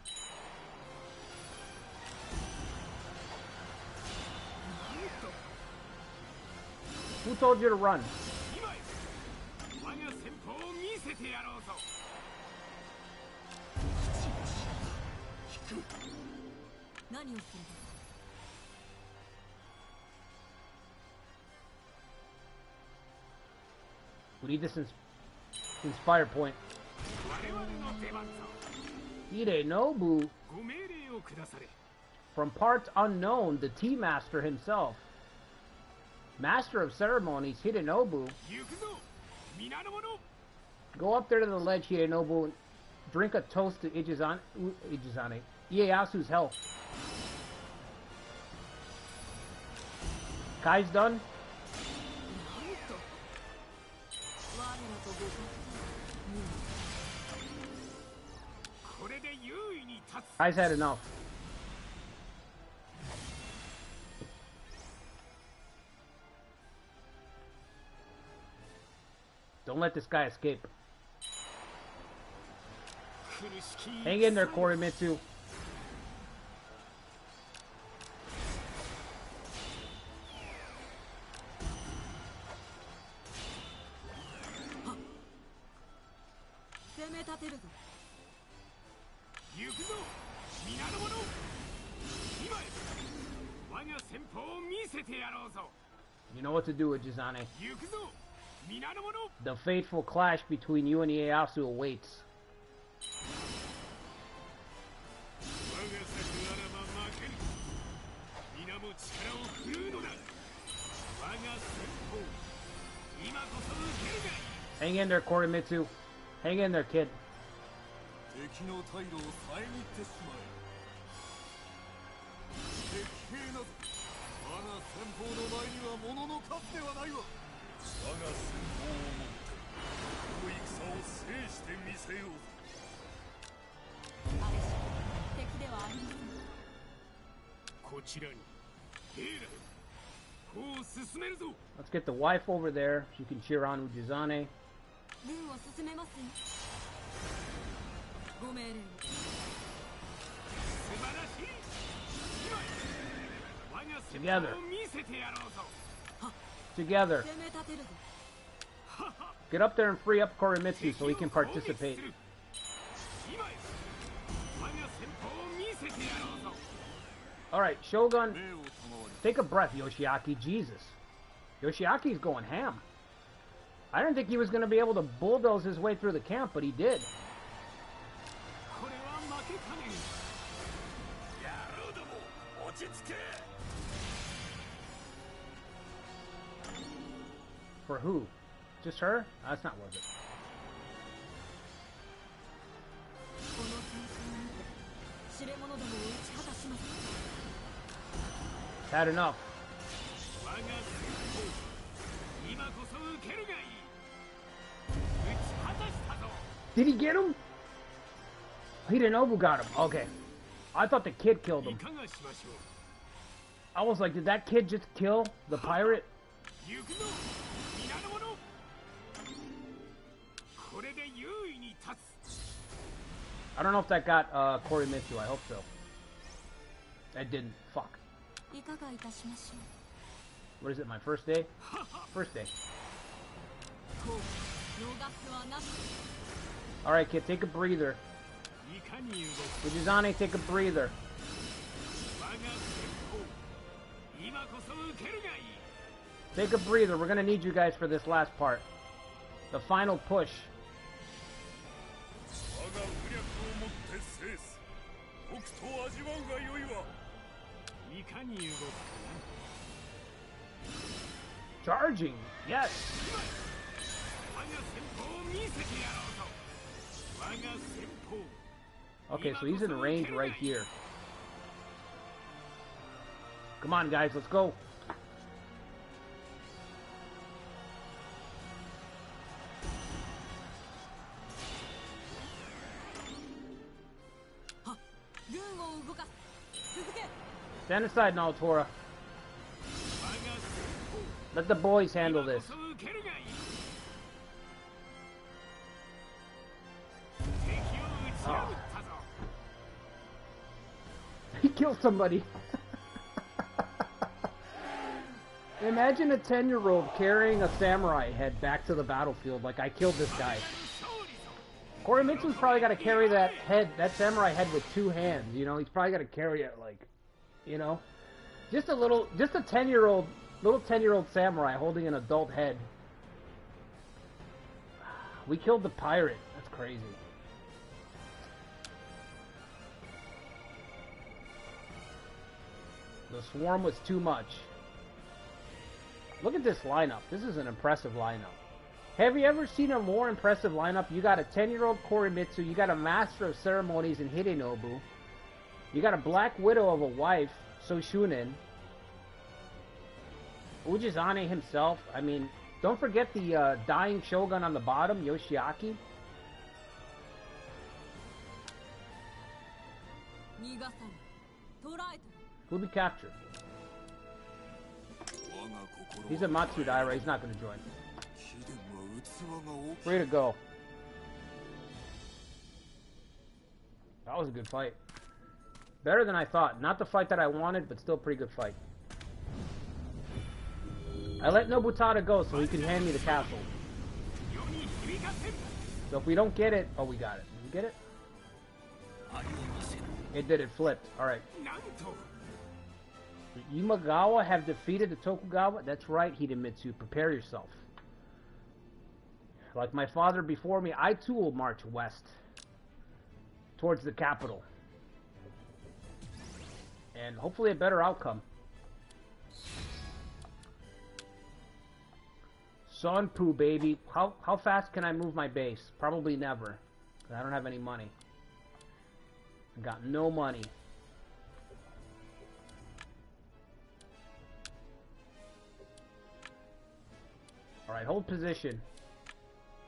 Who told you to run? We need this inspire point. Hidenobu, from parts unknown, the tea master himself. Master of ceremonies, Hidenobu. Go up there to the ledge, Hidenobu, and drink a toast to Ujizane, Ieyasu's health. Kai's done. Guy's had enough. Don't let this guy escape. Hang in there, Korimitsu. You know what to do, Ujizane. The fateful clash between you and Ieyasu awaits. Hang in there, Korimitsu. Hang in there, kid. Let's get the wife over there. She can cheer on Ujizane. Together. Together. Get up there and free up Korimitsu so he can participate. Alright, Shogun. Take a breath, Yoshiaki. Jesus. Yoshiaki's going ham. I didn't think he was going to be able to bulldoze his way through the camp, but he did. For who? Just her? That's not worth it. Had enough. Did he get him? Hidenobu got him. Okay. I thought the kid killed him. I was like, did that kid just kill the pirate? I don't know if that got Korimitsu. I hope so. That didn't. Fuck. What is it, my first day? First day. Alright, kid, take a breather. Ujizane, take a breather. Take a breather. We're gonna need you guys for this last part. The final push. Charging, yes. Okay, so he's in range right here. Come on, guys, let's go. Stand aside now, Tora. Let the boys handle this. Oh. He killed somebody. Imagine a 10-year-old carrying a samurai head back to the battlefield like, I killed this guy. Korimitsu's probably got to carry that head, that samurai head with two hands, you know? He's probably got to carry it like, you know? Just a 10-year-old, little 10-year-old samurai holding an adult head. We killed the pirate. That's crazy. The swarm was too much. Look at this lineup. This is an impressive lineup. Have you ever seen a more impressive lineup? You got a 10-year-old Korimitsu. You got a master of ceremonies in Hidenobu. You got a Black Widow of a wife, Soshunin. Ujizane himself. I mean, don't forget the dying shogun on the bottom, Yoshiaki. Who'll be captured? He's a Matsudaira, he's not going to join. Free to go. That was a good fight. Better than I thought. Not the fight that I wanted, but still a pretty good fight. I let Nobutada go so he could hand me the castle. So if we don't get it... Oh, we got it. Did we get it? It did. It flipped. Alright. The Imagawa have defeated the Tokugawa? That's right, Hidemitsu. Prepare yourself. Like my father before me, I too will march west. Towards the capital. And hopefully a better outcome. Sonpu, baby. How fast can I move my base? Probably never. I don't have any money. I got no money. Alright, hold position.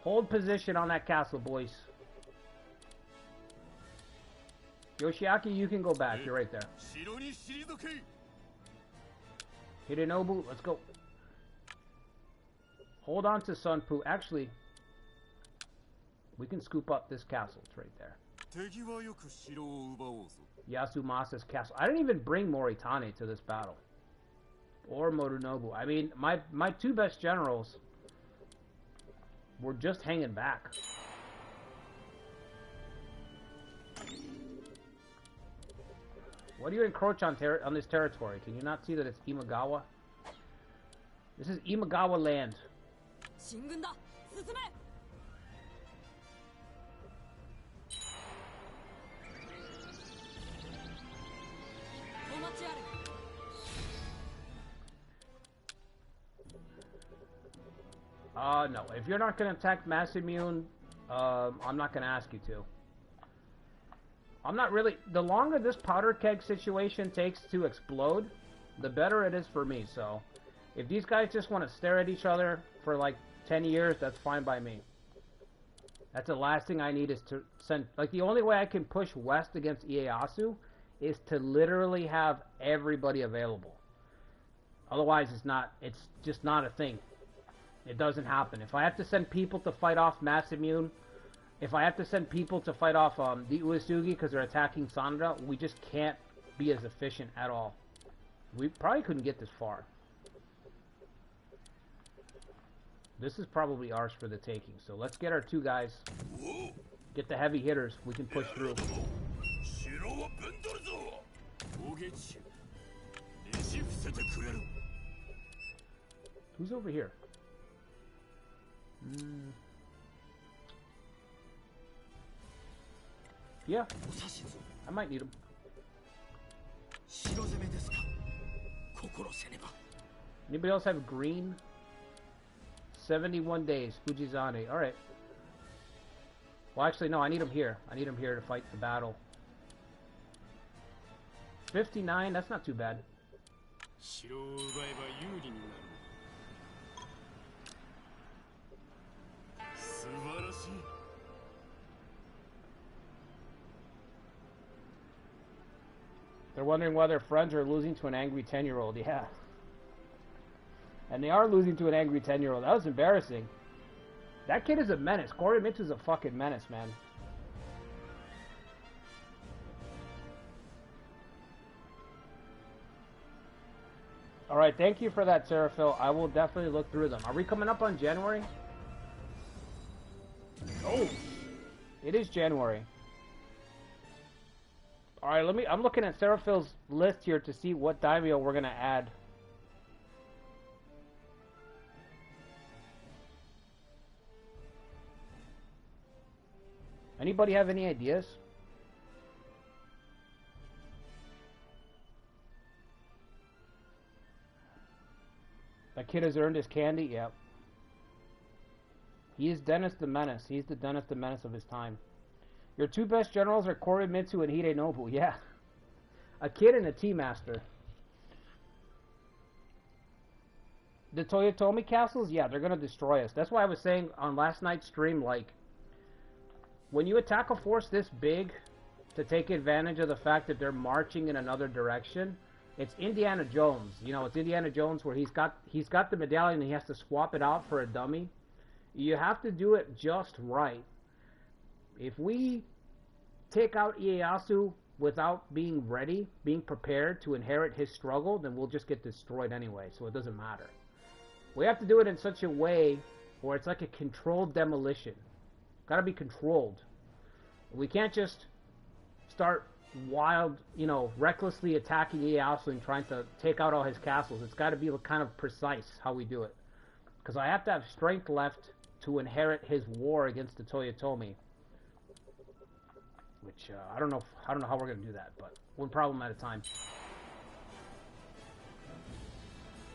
Hold position on that castle, boys. Yoshiaki, you can go back. You're right there. Hidenobu, let's go. Hold on to Sonpu. Actually, we can scoop up this castle. It's right there. Yasumasa's castle. I didn't even bring Moritane to this battle. Or Morunobu. I mean, my two best generals were just hanging back. Why do you encroach on this territory? Can you not see that it's Imagawa? This is Imagawa land. No. If you're not going to attack Masamune, I'm not going to ask you to. I'm not really... The longer this powder keg situation takes to explode, the better it is for me, so... If these guys just want to stare at each other for like 10 years, that's fine by me. That's the last thing I need is to send... Like, the only way I can push west against Ieyasu is to literally have everybody available. Otherwise, it's just not a thing. It doesn't happen. If I have to send people to fight off Masamune, if I have to send people to fight off the Uesugi because they're attacking Sandra, we just can't be as efficient at all. We probably couldn't get this far. This is probably ours for the taking. So let's get our two guys. Get the heavy hitters. We can push through. Who's over here? Yeah. I might need him. Anybody else have green? 71 days. Ujizane. Alright. Well, actually, no. I need him here. I need him here to fight the battle. 59. That's not too bad. They're wondering why their friends are losing to an angry 10-year-old. Yeah. And they are losing to an angry 10-year-old. That was embarrassing. That kid is a menace. Korimitsu's a fucking menace, man. Alright, thank you for that, Seraphil. I will definitely look through them. Are we coming up on January? Oh! It is January. Alright, I'm looking at Seraphil's list here to see what daimyo we're gonna add. Anybody have any ideas? That kid has earned his candy? Yep. He is Dennis the Menace. He's the Dennis the Menace of his time. Your two best generals are Korimitsu and Hidenobu. Yeah. A kid and a tea master. The Toyotomi castles? Yeah, they're going to destroy us. That's why I was saying on last night's stream, like, when you attack a force this big, to take advantage of the fact that they're marching in another direction. It's Indiana Jones. You know, it's Indiana Jones where he's got the medallion and he has to swap it out for a dummy. You have to do it just right. If we take out Ieyasu without being ready, being prepared to inherit his struggle, then we'll just get destroyed anyway, so it doesn't matter. We have to do it in such a way where it's like a controlled demolition. Gotta be controlled. We can't just start wild, you know, recklessly attacking Ieyasu and trying to take out all his castles. It's got to be kind of precise how we do it. Because I have to have strength left to inherit his war against the Toyotomi. Which, I don't know how we're going to do that, but one problem at a time.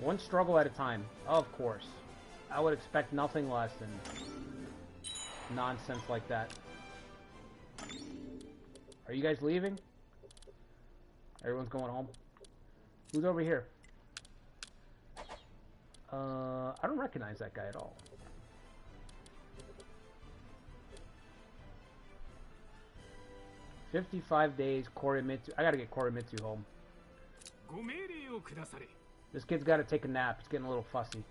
One struggle at a time, of course. I would expect nothing less than nonsense like that. Are you guys leaving? Everyone's going home. Who's over here? I don't recognize that guy at all. "55 days, Korimitsu." I gotta get Korimitsu home. This kid's gotta take a nap. He's getting a little fussy.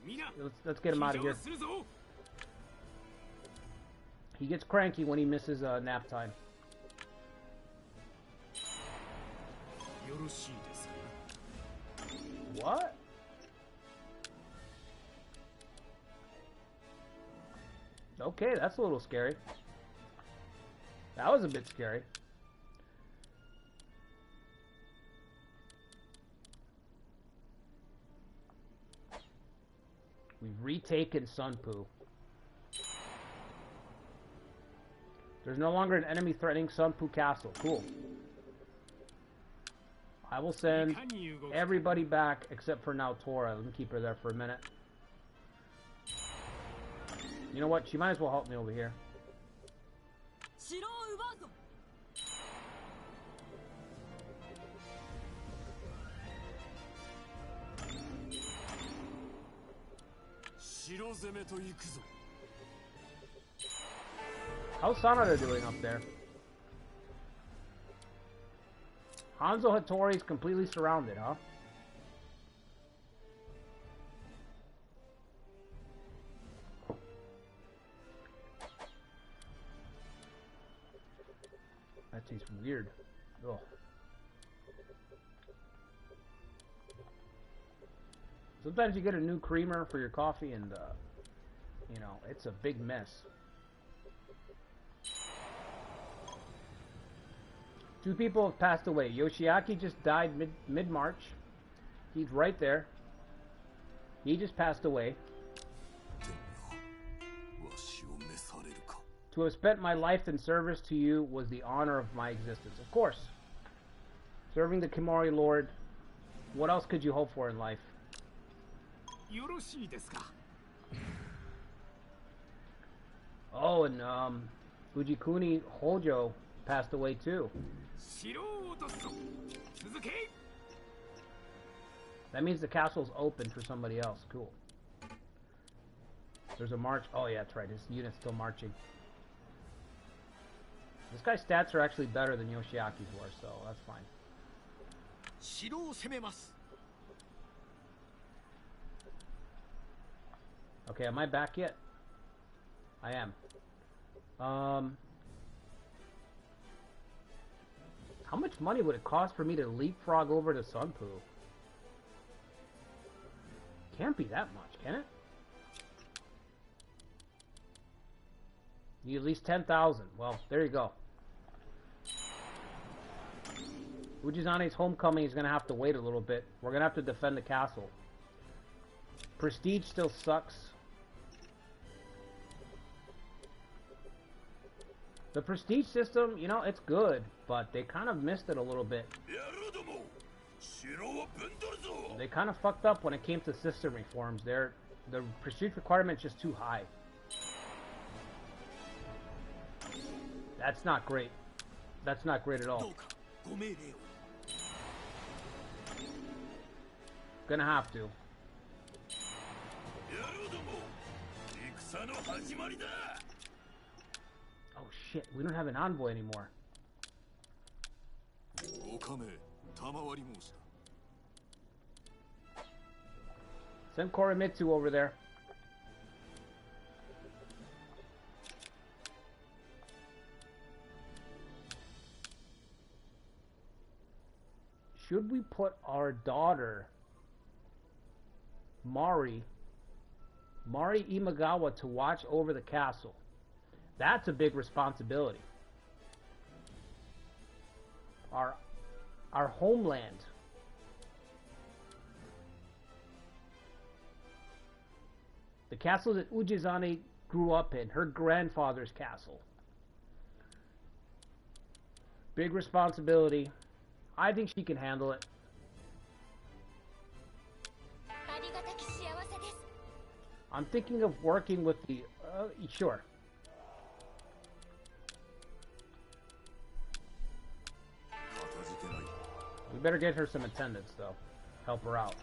Let's get him out of here. He gets cranky when he misses nap time. What? Okay, that's a little scary. That was a bit scary. We've retaken Sunpu. There's no longer an enemy threatening Sunpu Castle. Cool. I will send everybody back except for Naotora. Let me keep her there for a minute. You know what? She might as well help me over here. How's Sanada doing up there? Hanzo Hattori's completely surrounded, huh? That tastes weird. Ugh. Sometimes you get a new creamer for your coffee and, you know, it's a big mess. Two people have passed away. Yoshiaki just died mid-March. He's right there. He just passed away. To have spent my life in service to you was the honor of my existence. Of course. Serving the Kimori Lord. What else could you hope for in life? Oh, and Fujikuni Hojo passed away too. That means the castle's open for somebody else. Cool. There's a march. Oh yeah, that's right. His unit's still marching. This guy's stats are actually better than Yoshiaki's were, so that's fine. Okay, am I back yet? I am. How much money would it cost for me to leapfrog over to Sunpu? Can't be that much, can it? You need at least 10,000. Well, there you go. Ujizane's homecoming is going to have to wait a little bit. We're going to have to defend the castle. Prestige still sucks. The prestige system, you know, it's good, but they kind of missed it a little bit. They kind of fucked up when it came to system reforms. The prestige requirement's just too high. That's not great. That's not great at all. Gonna have to. Oh shit, we don't have an envoy anymore. Send Korimitsu over there. Should we put our daughter, Mari Imagawa, to watch over the castle? That's a big responsibility. Our homeland. The castle that Ujizane grew up in, her grandfather's castle. Big responsibility. I think she can handle it. I'm thinking of working with the... sure. We better get her some attendance, though. Help her out.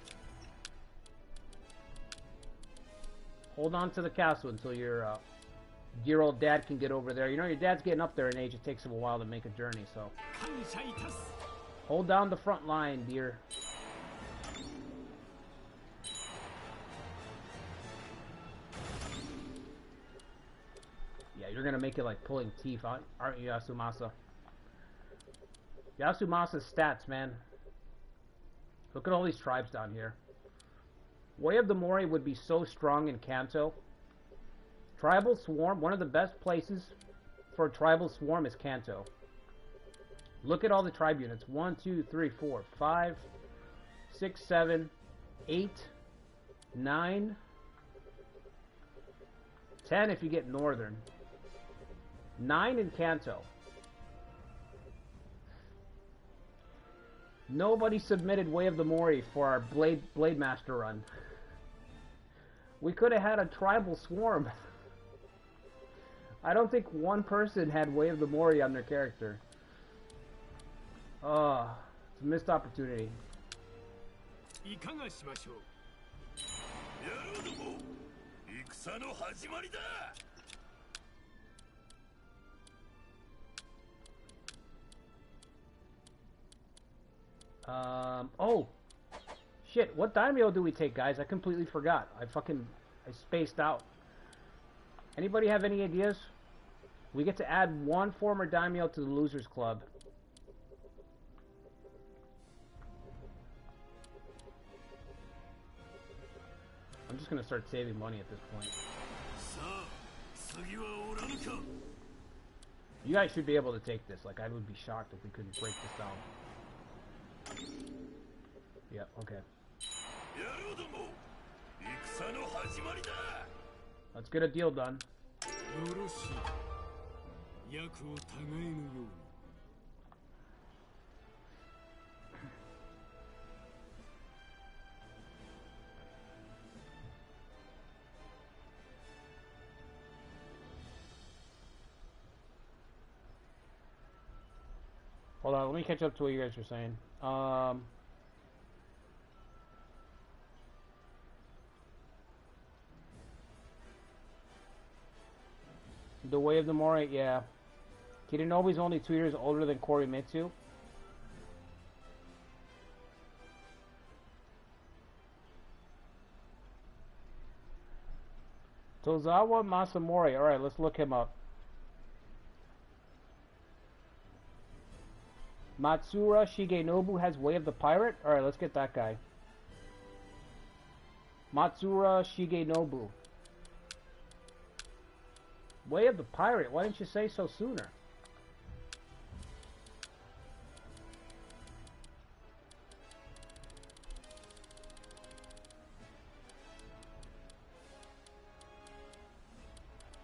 Hold on to the castle until your dear old dad can get over there. You know, your dad's getting up there in age. It takes him a while to make a journey, so... Hold down the front line, dear. Yeah, you're gonna make it like pulling teeth, aren't you, Yasumasa? Yasumasa's stats, man. Look at all these tribes down here. Way of the Mori would be so strong in Kanto. Tribal Swarm, one of the best places for a tribal swarm is Kanto. Look at all the tribe units. 1, 2, 3, 4, 5, 6, 7, 8, 9, 10 if you get northern. 9 in Kanto. Nobody submitted Way of the Mori for our Blade Master run. We could have had a tribal swarm. I don't think one person had Way of the Mori on their character. Oh, it's a missed opportunity. Oh, shit, what daimyo do we take, guys? I completely forgot. I spaced out. Anybody have any ideas? We get to add one former daimyo to the Losers Club. I'm just gonna start saving money at this point. You guys should be able to take this. Like, I would be shocked if we couldn't break this down. Yep, okay. Let's get a deal done. Hold on, let me catch up to what you guys were saying. The Way of the Mori, yeah. Kidanobu's only 2 years older than Korimitsu. Tozawa Masamori, alright, let's look him up. Matsura Shigenobu has Way of the Pirate? Alright, let's get that guy. Matsura Shigenobu. Way of the Pirate? Why didn't you say so sooner?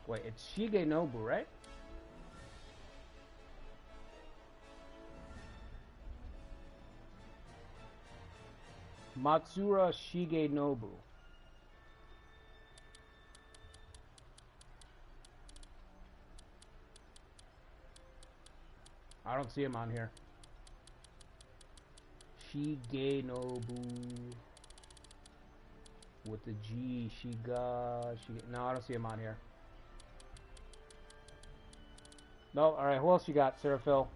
Wait, it's Shigenobu, right? Matsura Shigenobu. I don't see him on here. Shigenobu. With the G. No, I don't see him on here. No, alright, who else you got, Seraphil?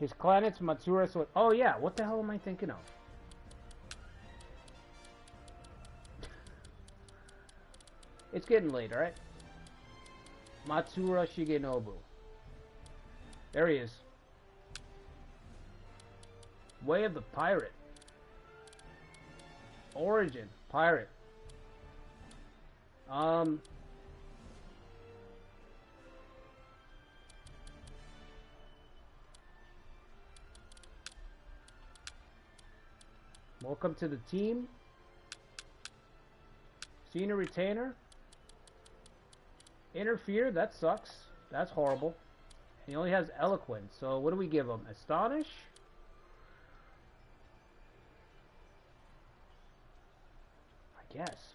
His planet's Matsura, so... Oh, yeah, what the hell am I thinking of? It's getting late, alright? Matsura Shigenobu. There he is. Way of the Pirate. Origin, Pirate. Welcome to the team. Senior Retainer. Interfere, that sucks. That's horrible. He only has Eloquence, so what do we give him? Astonish? I guess.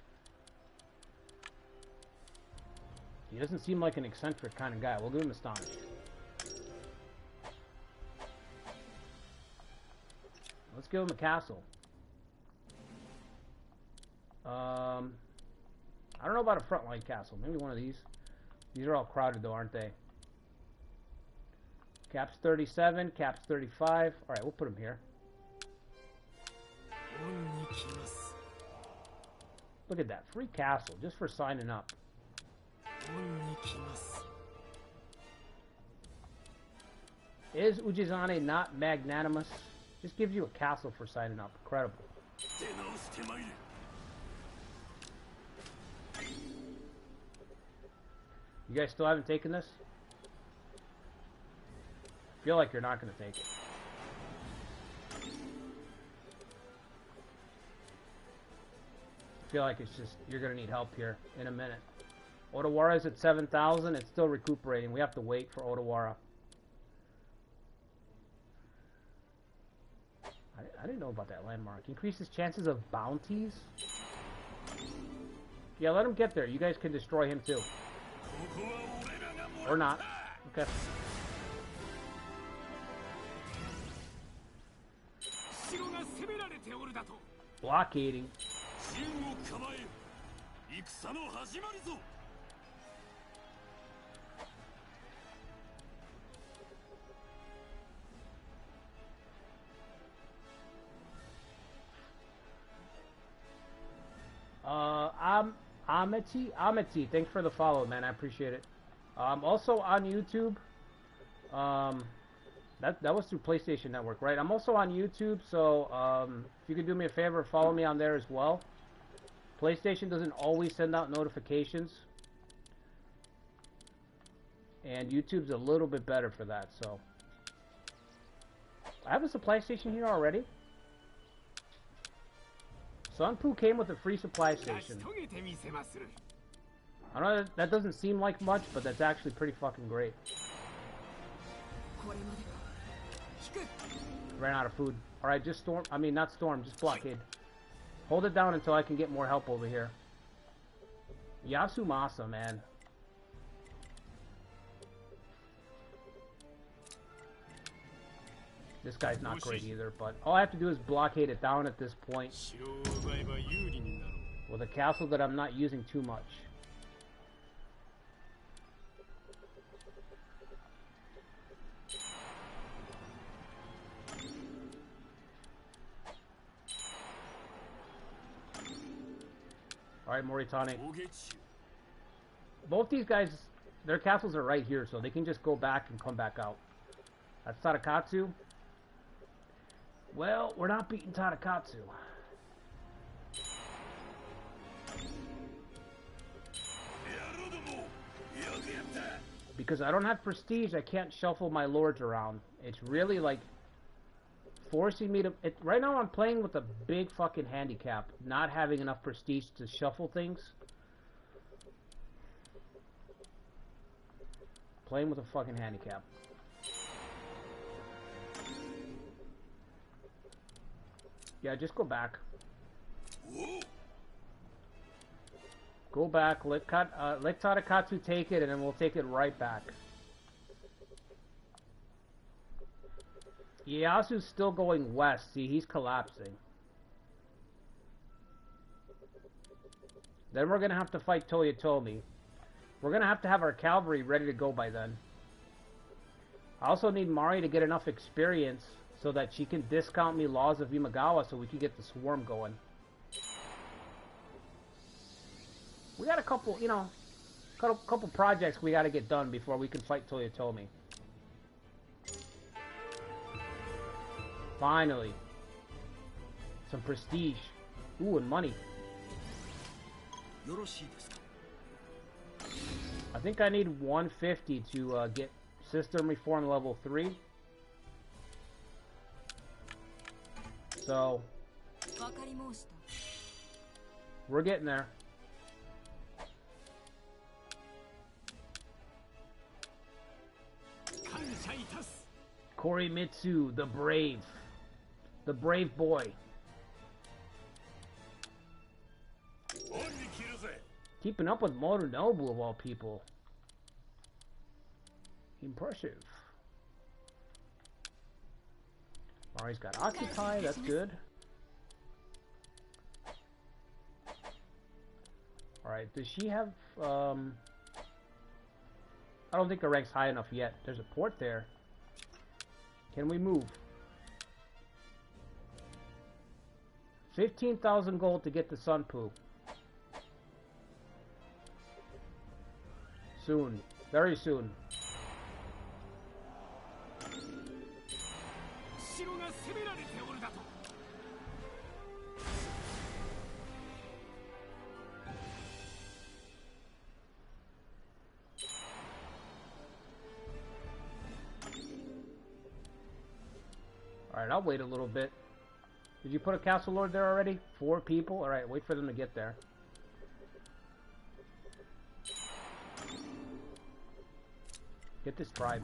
He doesn't seem like an eccentric kind of guy. We'll give him Astonish. Let's give him a castle. I don't know about a frontline castle. Maybe one of these. These are all crowded though, aren't they? Caps 37, caps 35. Alright, we'll put him here. Look at that. Free castle just for signing up. Is Ujizane not magnanimous? Just gives you a castle for signing up. Incredible. You guys still haven't taken this? I feel like you're not going to take it. I feel like it's just, you're going to need help here in a minute. Otawara's at 7,000. It's still recuperating. We have to wait for Otawara. I didn't know about that landmark. Increases chances of bounties? Yeah, let him get there. You guys can destroy him too. Or not. Okay. Blockading. Amity, thanks for the follow, man. I appreciate it. Also on YouTube. That was through PlayStation Network, right? I'm also on YouTube, so if you could do me a favor, follow me on there as well. PlayStation doesn't always send out notifications, and YouTube's a little bit better for that. So I have a supply station here already. Sunpoo came with a free supply station. I know that doesn't seem like much, but that's actually pretty fucking great. Ran out of food. Alright, just storm. I mean, not storm, just blockade. Hold it down until I can get more help over here. Yasumasa, man. This guy's not great either, but all I have to do is blockade it down at this point. With a castle that I'm not using too much. Alright, Moritane. Both these guys, their castles are right here, so they can just go back and come back out. That's Tadakatsu. Well, we're not beating Tadakatsu. Because I don't have prestige, I can't shuffle my lords around. It's really like forcing me to... right now I'm playing with a big fucking handicap, not having enough prestige to shuffle things. Playing with a fucking handicap. Yeah, just go back. Go back, let Tadakatsu take it, and then we'll take it right back. Ieyasu's still going west. See, he's collapsing. Then we're going to have to fight Toyotomi. We're going to have our cavalry ready to go by then. I also need Mari to get enough experience so that she can discount me Laws of Imagawa so we can get the swarm going. We got a couple, you know, couple projects we got to get done before we can fight Toyotomi. Finally. Some prestige. Ooh, and money. I think I need 150 to get System Reform level 3. So, we're getting there. Korimitsu, the brave. The brave boy. Keeping up with Motonobu of all people. Impressive. Mari's got Occupy, that's good. Alright, does she have, I don't think her rank's high enough yet. There's a port there. Can we move? 15,000 gold to get the Sunpoo. Soon. Very soon. Alright, I'll wait a little bit. Did you put a Castle Lord there already? 4 people? Alright, wait for them to get there. Get this tribe.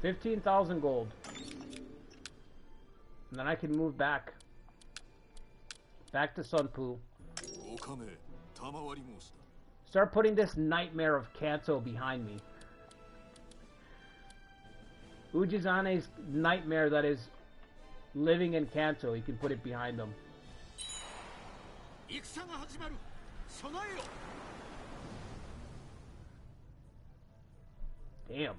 15,000 gold. And then I can move back. Back to Sunpoo. Start putting this nightmare of Kanto behind me. Ujizane's nightmare that is living in Kanto, he can put it behind him. Damn.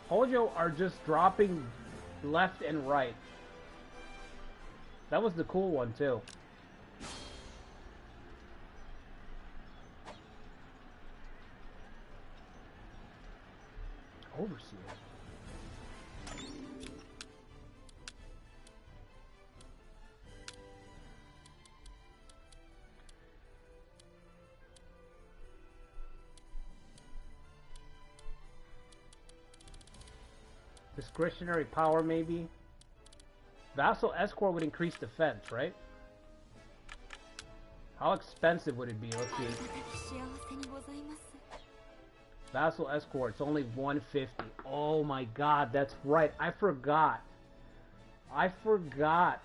Hojo are just dropping left and right. That was the cool one too. Overseer. Discretionary power, maybe. Vassal escort would increase defense, right? How expensive would it be? Let's see. Vassal escort's only 150. Oh my god, that's right. I forgot. I forgot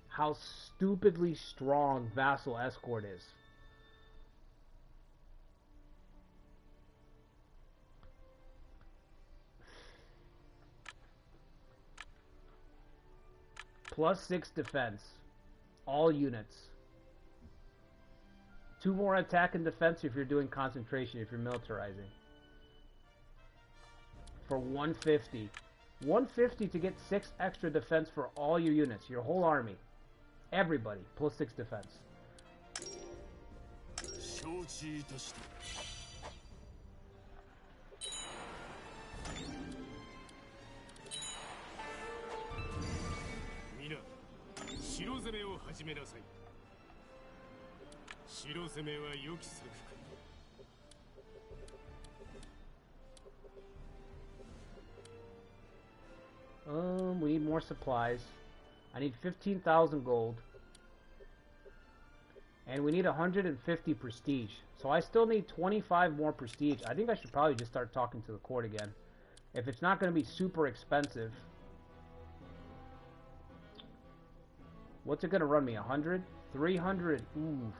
how stupidly strong Vassal escort is. +6 defense. All units. 2 more attack and defense if you're doing concentration, if you're militarizing. For 150. 150 to get 6 extra defense for all your units, your whole army. Everybody, +6 defense. We need more supplies. I need 15,000 gold. And we need 150 prestige. So I still need 25 more prestige. I think I should probably just start talking to the court again. If it's not going to be super expensive. What's it going to run me? 100? 300? Ooh.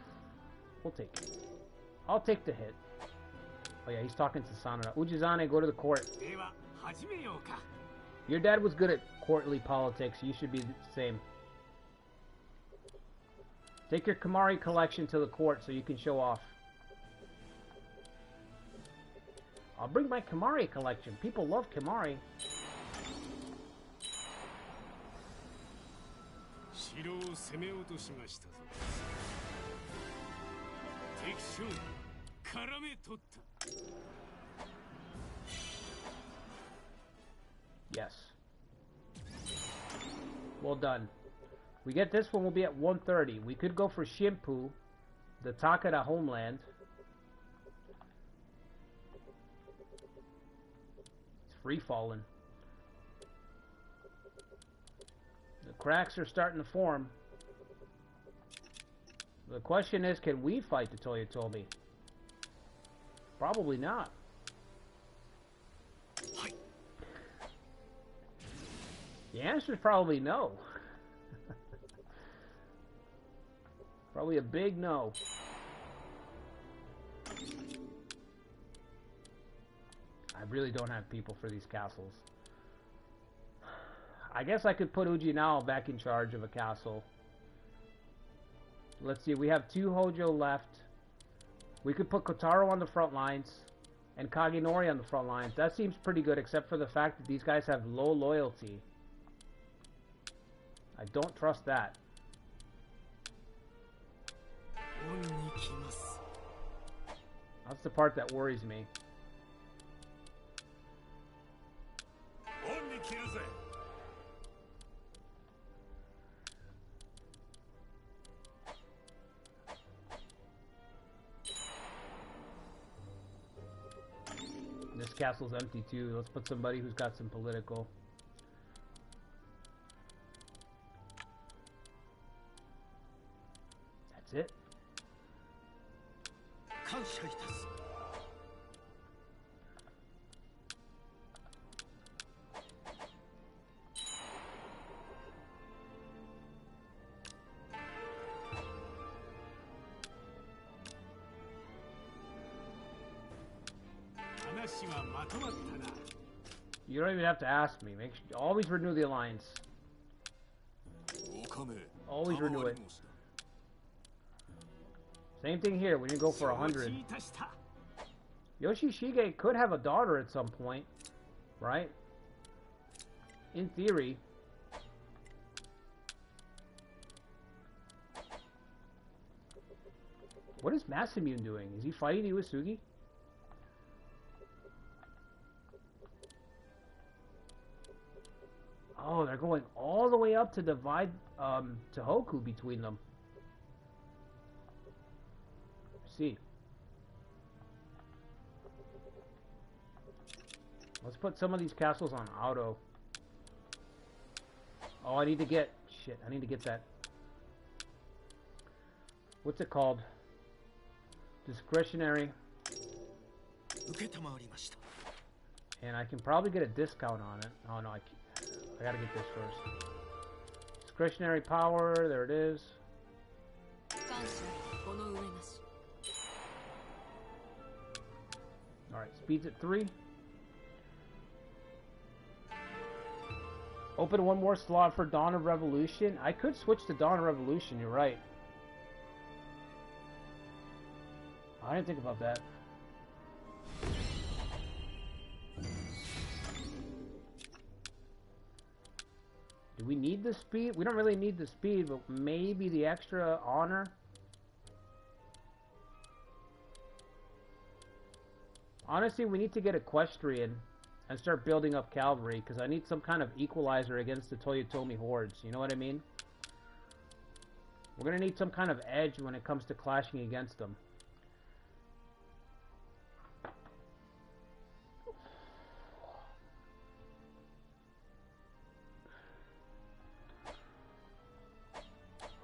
We'll take it. I'll take the hit. Oh yeah, he's talking to Sanada. Ujizane, go to the court. Your dad was good at courtly politics. You should be the same. Take your Kamari collection to the court so you can show off. I'll bring my Kamari collection. People love Kamari. Yes. Well done. We get this one, we'll be at 130. We could go for Shimpu, the Takeda homeland. It's free falling. The cracks are starting to form. The question is, can we fight the Toyotomi? Probably not. The answer is probably no. Probably a big no. I really don't have people for these castles. I guess I could put Ujinawa back in charge of a castle. Let's see, we have 2 Hojo left. We could put Kotaro on the front lines and Kagenori on the front lines. That seems pretty good, except for the fact that these guys have low loyalty. I don't trust that. That's the part that worries me. This castle's empty too. Let's put somebody who's got some political. That's it. You don't even have to ask me. Make sure, always renew the alliance. Always renew it. Same thing here. We didn't go for 100. Yoshishige could have a daughter at some point, right? In theory. What is Masamune doing? Is he fighting Iwasugi? Oh, they're going all the way up to divide Tohoku between them. Let's see. Let's put some of these castles on auto. Oh, I need to get... Shit, I need to get that... What's it called? Discretionary. And I can probably get a discount on it. Oh, no, I can't. I gotta get this first. Discretionary power, there it is. Alright, speed's at 3. Open one more slot for Dawn of Revolution. I could switch to Dawn of Revolution, you're right. I didn't think about that. Do we need the speed? We don't really need the speed, but maybe the extra honor. Honestly, we need to get Equestrian and start building up cavalry, because I need some kind of equalizer against the Toyotomi hordes. You know what I mean? We're going to need some kind of edge when it comes to clashing against them.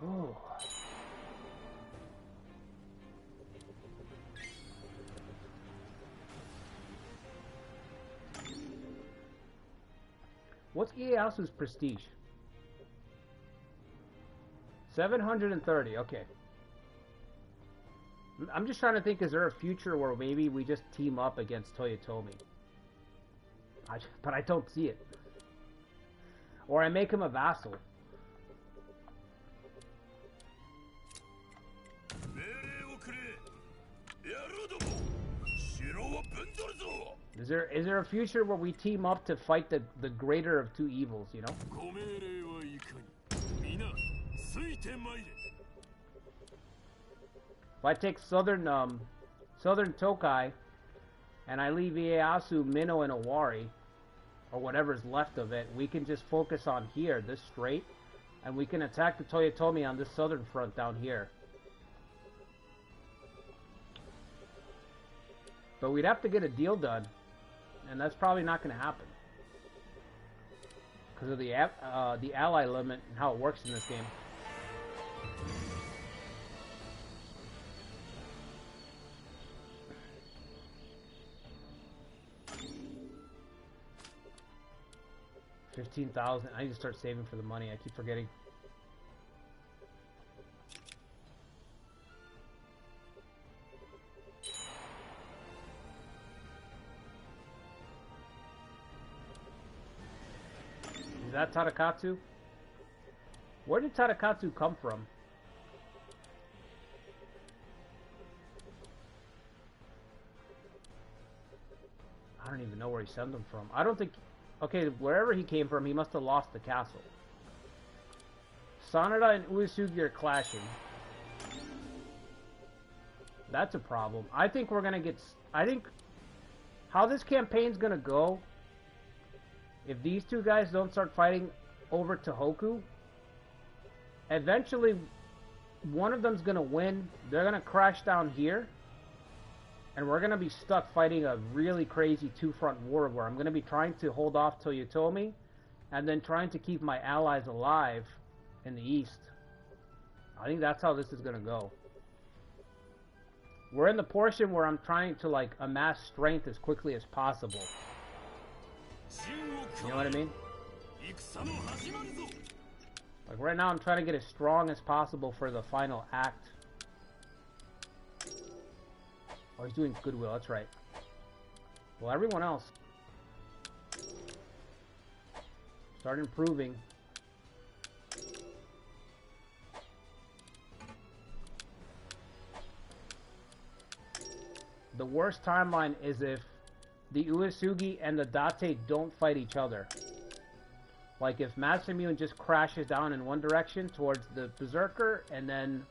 Oh. What's Ieyasu's prestige? 730, okay. I'm just trying to think, is there a future where maybe we just team up against Toyotomi? But I don't see it. Or I make him a vassal. Is there a future where we team up to fight the greater of two evils, you know? If I take southern Tokai and I leave Ieyasu, Minnow, and Owari, or whatever's left of it, we can just focus on here, this strait, and we can attack the Toyotomi on this southern front down here. But we'd have to get a deal done, and that's probably not going to happen because of the ally limit and how it works in this game. $15,000. I need to start saving for the money. I keep forgetting. Is that Tadakatsu? Where did Tadakatsu come from? I don't even know where he sent them from. I don't think... Okay, wherever he came from, he must have lost the castle. Sanada and Uesugi are clashing. That's a problem. I think we're gonna get... I think... How this campaign's gonna go... If these two guys don't start fighting over Tohoku, eventually one of them's gonna win. They're gonna crash down here, and we're gonna be stuck fighting a really crazy two-front war where I'm gonna be trying to hold off Toyotomi, and then trying to keep my allies alive in the east. I think that's how this is gonna go. We're in the portion where I'm trying to like amass strength as quickly as possible. You know what I mean? Like right now I'm trying to get as strong as possible for the final act. Oh, he's doing goodwill, that's right. Well, everyone else start improving. The worst timeline is if the Uesugi and the Date don't fight each other. Like if Masamune just crashes down in one direction towards the Berserker, and then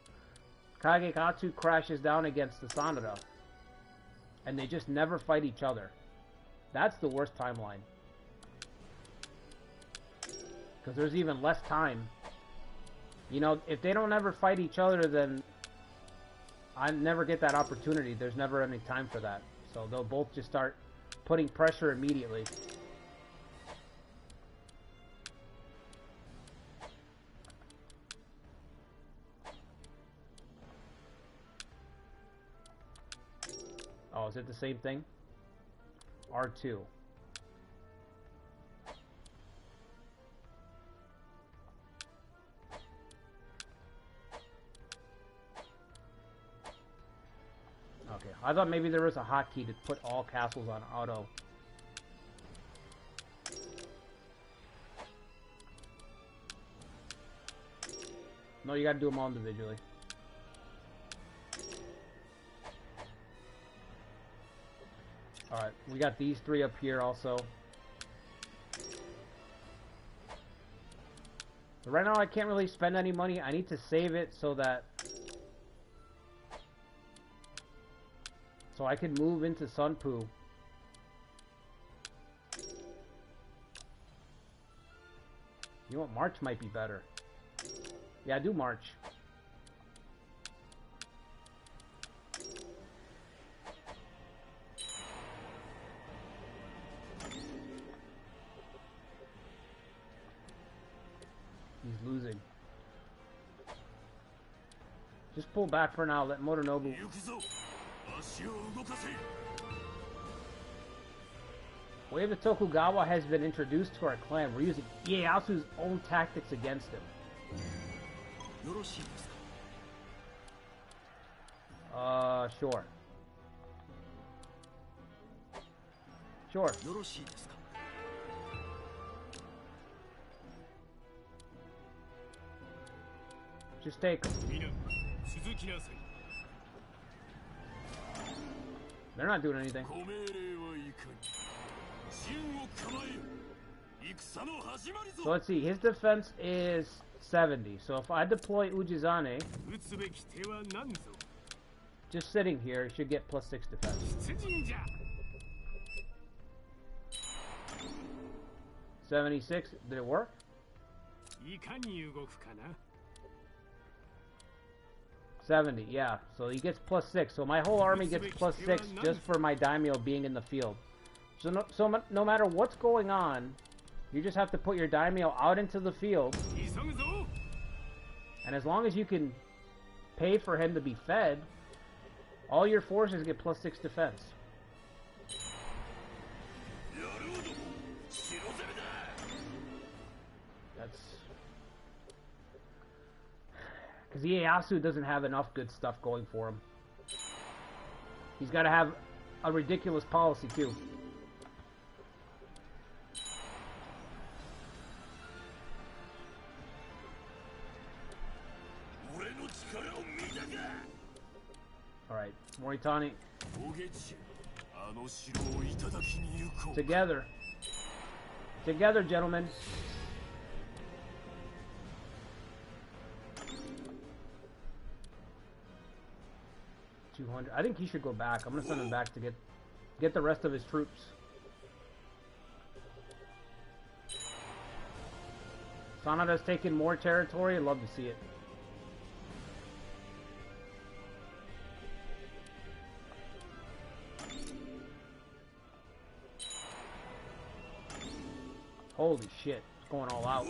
Kagekatsu crashes down against the Sanada. And they just never fight each other. That's the worst timeline. Because there's even less time. You know, if they don't ever fight each other, then I never get that opportunity. There's never any time for that. So they'll both just start putting pressure immediately. Oh, is it the same thing? R2. Okay, I thought maybe there was a hotkey to put all castles on auto. No, you gotta do them all individually. Alright, we got these three up here also. But right now I can't really spend any money. I need to save it so that... So I can move into Sunpu. You know what? March might be better. Yeah, do March. He's losing. Just pull back for now. Let Motonobu... Wave of Tokugawa has been introduced to our clan. We're using Ieyasu's own tactics against him. Sure. Sure. Just take them. They're not doing anything. So let's see, his defense is 70. So if I deploy Ujizane, just sitting here, he should get +6 defense. 76, did it work? 70, yeah. So he gets +6. So my whole army gets +6 just for my daimyo being in the field. So no matter what's going on, you just have to put your daimyo out into the field. And as long as you can pay for him to be fed, all your forces get +6 defense. That's... because Ieyasu doesn't have enough good stuff going for him. He's got to have a ridiculous policy too. Alright, Moritani. Together. Together, gentlemen. I think he should go back. I'm gonna send him back to get the rest of his troops. Sanada's taken more territory. I'd love to see it. Holy shit, it's going all out.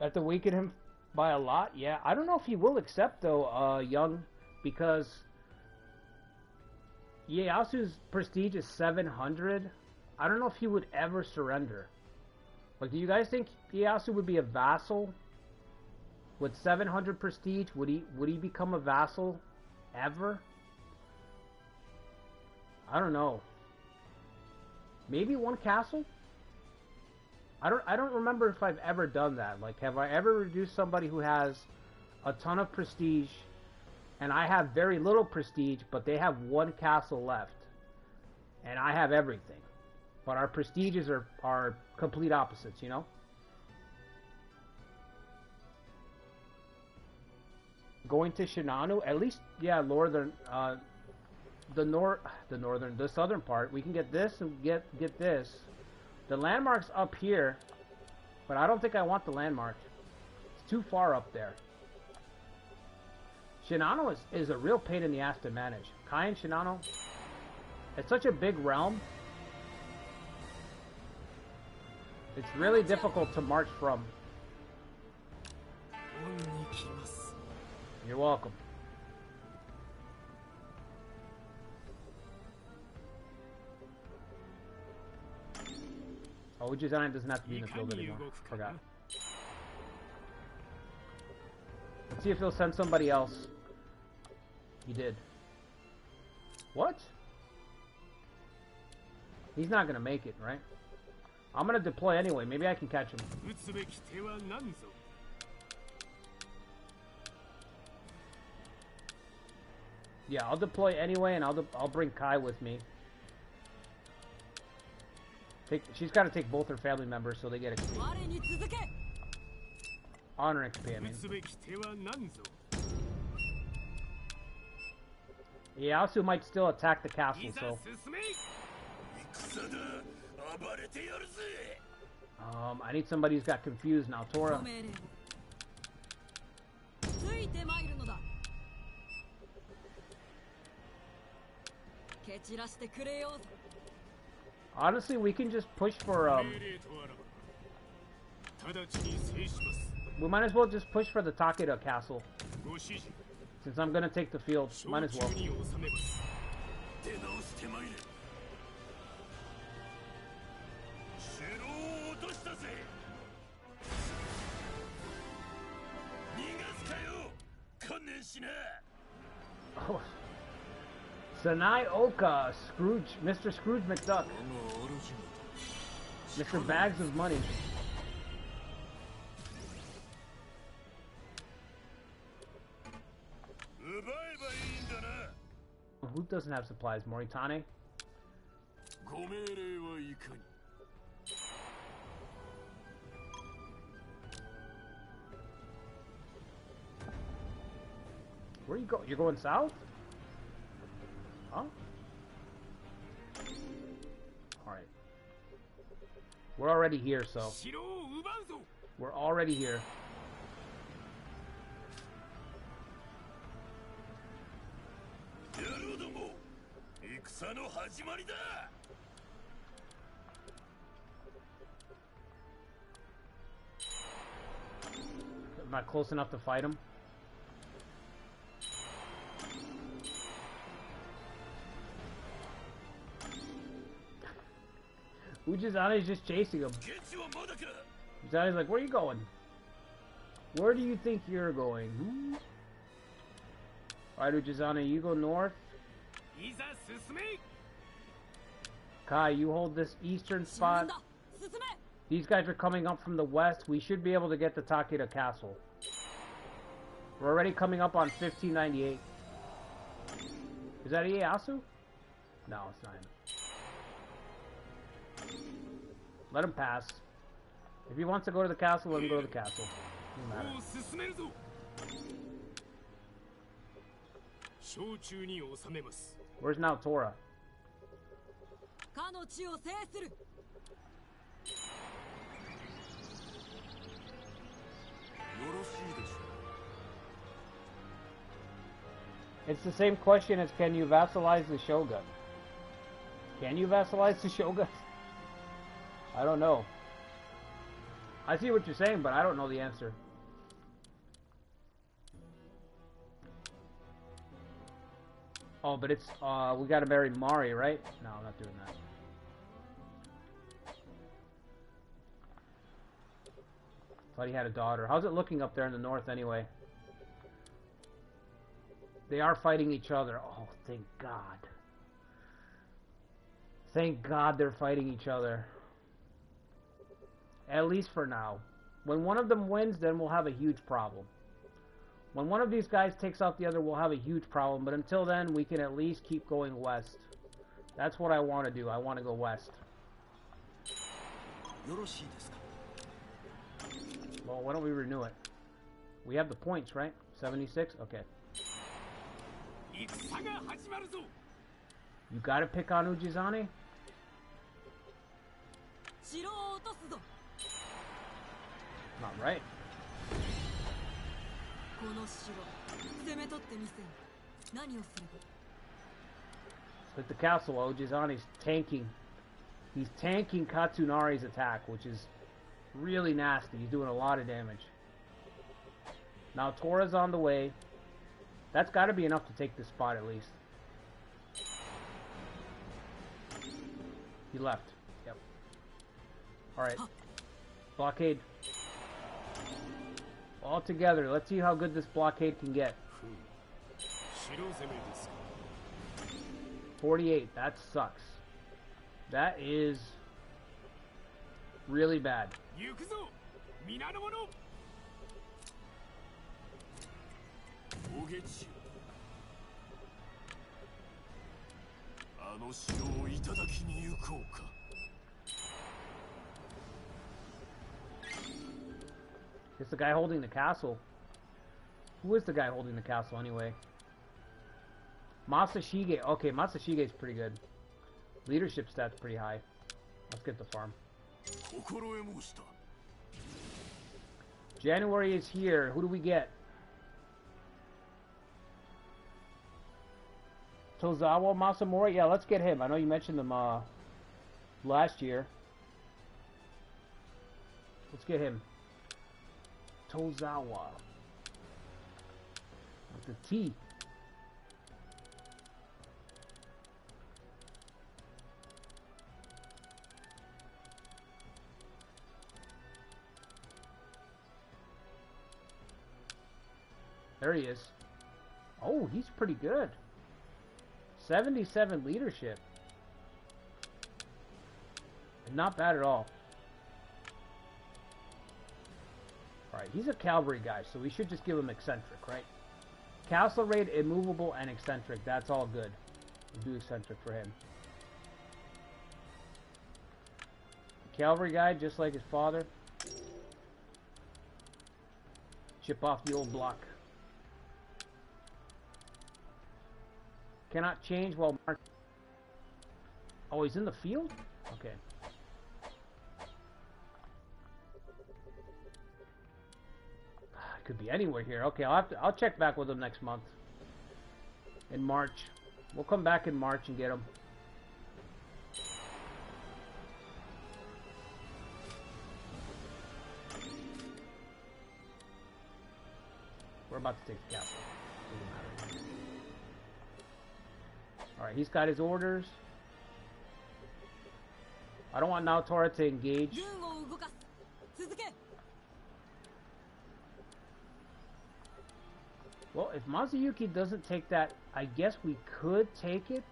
Have to weaken him by a lot? Yeah, I don't know if he will accept though, Young, because Ieyasu's prestige is 700. I don't know if he would ever surrender. Like, do you guys think Ieyasu would be a vassal with 700 prestige? Would he become a vassal ever? I don't know. Maybe one castle? I don't remember if I've ever done that. Like, have I ever reduced somebody who has a ton of prestige and I have very little prestige, but they have one castle left and I have everything, but our prestiges are complete opposites, you know? Going to Shinano, at least, yeah, northern, the southern part. We can get this and get this. The landmark's up here, but I don't think I want the landmark. It's too far up there. Shinano is a real pain in the ass to manage. Kai and Shinano, it's such a big realm. It's really difficult to march from. You're welcome. Oh, Ujizanes doesn't have to be in the field anymore. Forgot. Let's see if he'll send somebody else. He did. What? He's not gonna make it, right? I'm gonna deploy anyway. Maybe I can catch him. Yeah, I'll deploy anyway, and I'll bring Kai with me. She's got to take both her family members so they get XP. Honor XP, I mean. Ieyasu might still attack the castle, so... I need somebody who's got confused now. Tora. Honestly, we can just push for, we might as well just push for the Takeda castle. Since I'm gonna take the field, might as well. Oh. Sanai Oka, Scrooge, Mr. Scrooge McDuck, Mr. Bags of Money. Who doesn't have supplies? Moritane? Where you go? You're going south? Huh? Alright. We're already here, so. We're already here. Am I close enough to fight him? Ujizanes is just chasing him. Ujizanes is like, where are you going? Where do you think you're going? Alright, Ujizane, you go north. Kai, you hold this eastern spot. These guys are coming up from the west. We should be able to get to Takeda Castle. We're already coming up on 1598. Is that Ieyasu? No, it's not him. Let him pass. If he wants to go to the castle, let him go to the castle. Doesn't matter. Where's now Tora? It's the same question as can you vassalize the Shogun? Can you vassalize the Shogun? I don't know. I see what you're saying, but I don't know the answer. Oh, but it's, we gotta marry Mari, right? No, I'm not doing that. Thought he had a daughter. How's it looking up there in the north anyway? They are fighting each other. Oh, thank God. Thank God they're fighting each other. At least for now. When one of them wins, then we'll have a huge problem. When one of these guys takes out the other, we'll have a huge problem. But until then, we can at least keep going west. That's what I want to do. I want to go west. Well, why don't we renew it? We have the points, right? 76? Okay. You gotta pick on Ujizane? Not right. Hit the castle. Ujizane's tanking. He's tanking Katsunari's attack, which is really nasty. He's doing a lot of damage. Now Tora's on the way. That's got to be enough to take this spot at least. He left. Yep. Alright. Blockade. All together. Let's see how good this blockade can get. 48. That sucks. That is really bad. It's the guy holding the castle. Who is the guy holding the castle anyway? Masashige. Okay, Masashige's pretty good. Leadership stats pretty high. Let's get the farm. January is here. Who do we get? Tozawa Masamori? Yeah, let's get him. I know you mentioned him last year. Let's get him. Tozawa. With the T. There he is. Oh, he's pretty good. 77 leadership. Not bad at all. Alright, he's a cavalry guy, so we should just give him eccentric, right? Castle raid, immovable, and eccentric. That's all good. We'll do eccentric for him. Cavalry guy, just like his father. Chip off the old block. Cannot change while marching. Oh, he's in the field? Okay. Could be anywhere here. Okay, I'll check back with him next month. In March. We'll come back in March and get him. We're about to take the castle. Doesn't matter. Alright, he's got his orders. I don't want Naotora to engage. Well, if Mazuyuki doesn't take that, I guess we could take it.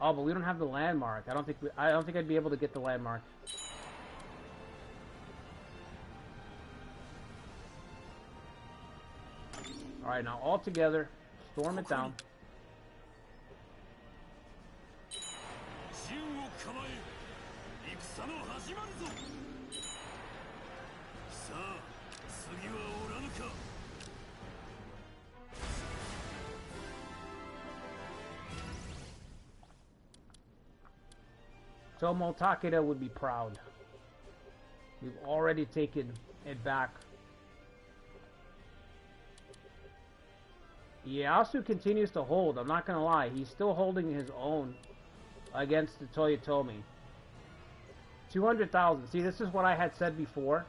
Oh, but we don't have the landmark. I don't think I'd be able to get the landmark. All right, now all together, storm it down. Tomo Takeda would be proud. We've already taken it back. Ieyasu continues to hold. I'm not gonna lie. He's still holding his own against the Toyotomi. 200,000. See, this is what I had said before.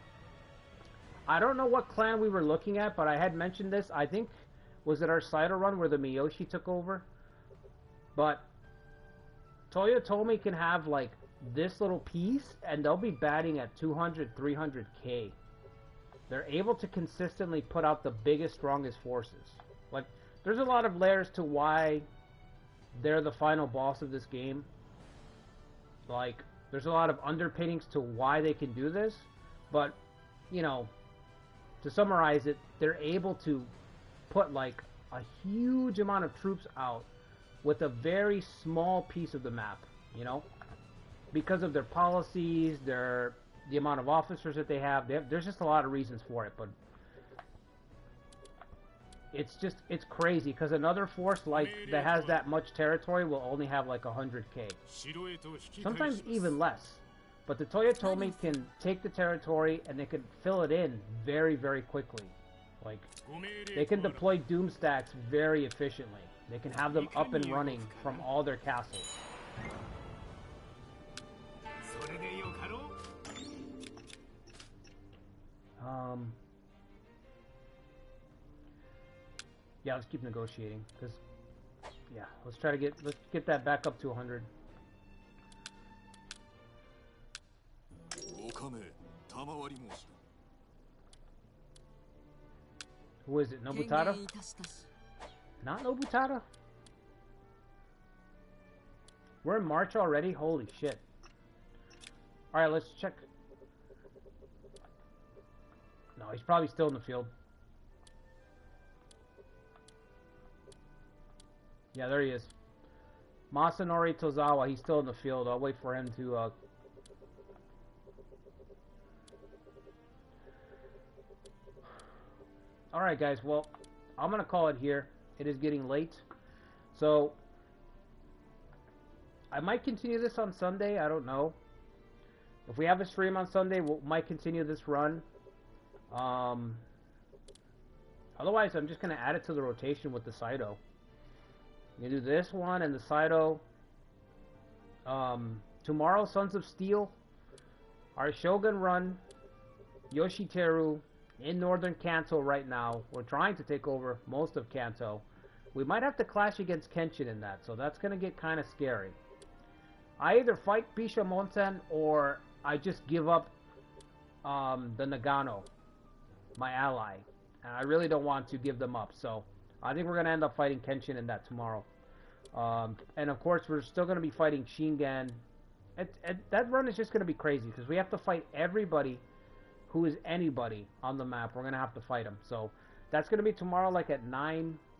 I don't know what clan we were looking at, but I had mentioned this. I think, was it our Saito run where the Miyoshi took over? But Toyotomi can have, like, this little piece, and they'll be batting at 200, 300k. They're able to consistently put out the biggest, strongest forces. Like, there's a lot of layers to why they're the final boss of this game. Like, there's a lot of underpinnings to why they can do this. But, you know, to summarize it, they're able to put, like, a huge amount of troops out with a very small piece of the map, you know? Because of their policies, the amount of officers that they have, there's just a lot of reasons for it, but it's crazy, because another force like that has that much territory will only have like 100k. Sometimes even less. But the Toyotomi can take the territory and they can fill it in very, very quickly. Like, they can deploy doom stacks very efficiently. They can have them up and running from all their castles. Yeah, let's keep negotiating, because, yeah, let's get that back up to 100. Who is it? Nobutada? Not Nobutada? We're in March already? Holy shit. Alright, let's check. No, he's probably still in the field. Yeah, there he is. Masanori Tozawa, he's still in the field. I'll wait for him to... Alright guys, well, I'm going to call it here. It is getting late. So, I might continue this on Sunday, I don't know. If we have a stream on Sunday, we might continue this run. Otherwise, I'm just going to add it to the rotation with the Saito. You do this one and the Saito. Tomorrow, Sons of Steel. Our Shogun run. Yoshiteru in northern Kanto right now. We're trying to take over most of Kanto. We might have to clash against Kenshin in that, so that's going to get kind of scary. I either fight Bishamonten or I just give up the Nagano, my ally. And I really don't want to give them up, so I think we're going to end up fighting Kenshin in that tomorrow. And of course, we're still going to be fighting Shingen. That run is just going to be crazy because we have to fight everybody who is anybody on the map. We're going to have to fight them. So that's going to be tomorrow, like at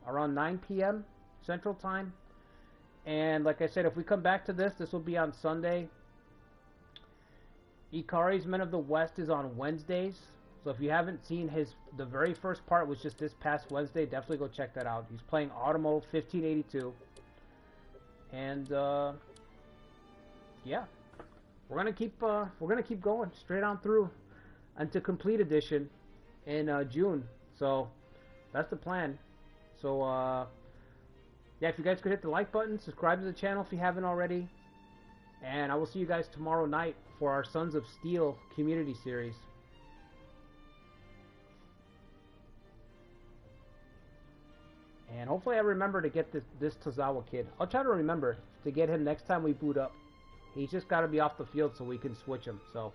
around 9 p.m. Central Time. And like I said, if we come back to this will be on Sunday. Ikari's Men of the West is on Wednesdays. So if you haven't seen the very first part was just this past Wednesday, definitely go check that out. He's playing Automo 1582. And yeah, we're gonna keep going straight on through into Complete Edition in June. So that's the plan. So yeah, if you guys could hit the like button, subscribe to the channel if you haven't already, and I will see you guys tomorrow night for our Sons of Steel community series. And hopefully I remember to get this Tozawa kid. I'll try to remember to get him next time we boot up. He's just got to be off the field so we can switch him. So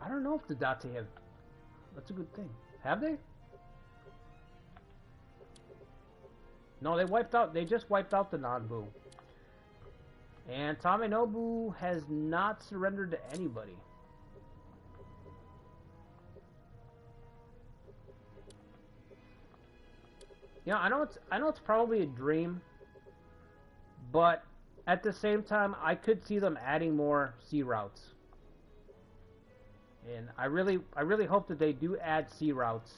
I don't know if the Date have. That's a good thing. Have they? No, they wiped out. They just wiped out the Nanbu. And Tamenobu has not surrendered to anybody. You know, I know it's probably a dream, but at the same time, I could see them adding more sea routes. And I really hope that they do add sea routes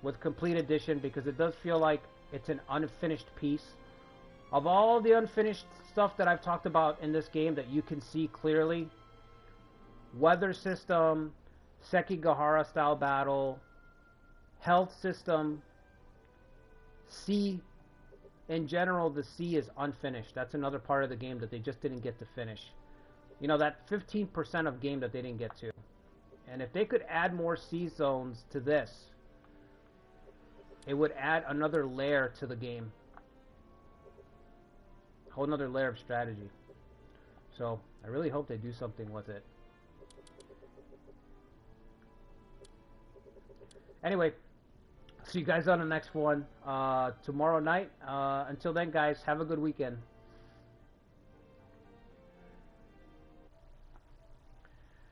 with Complete Edition, because it does feel like it's an unfinished piece. Of all the unfinished stuff that I've talked about in this game that you can see clearly, weather system, Sekigahara style battle, health system, sea, in general, the sea is unfinished. That's another part of the game that they just didn't get to finish. You know, that 15% of game that they didn't get to. And if they could add more sea zones to this, it would add another layer to the game. A whole another layer of strategy. So, I really hope they do something with it. Anyway, see you guys on the next one tomorrow night. Until then, guys, have a good weekend.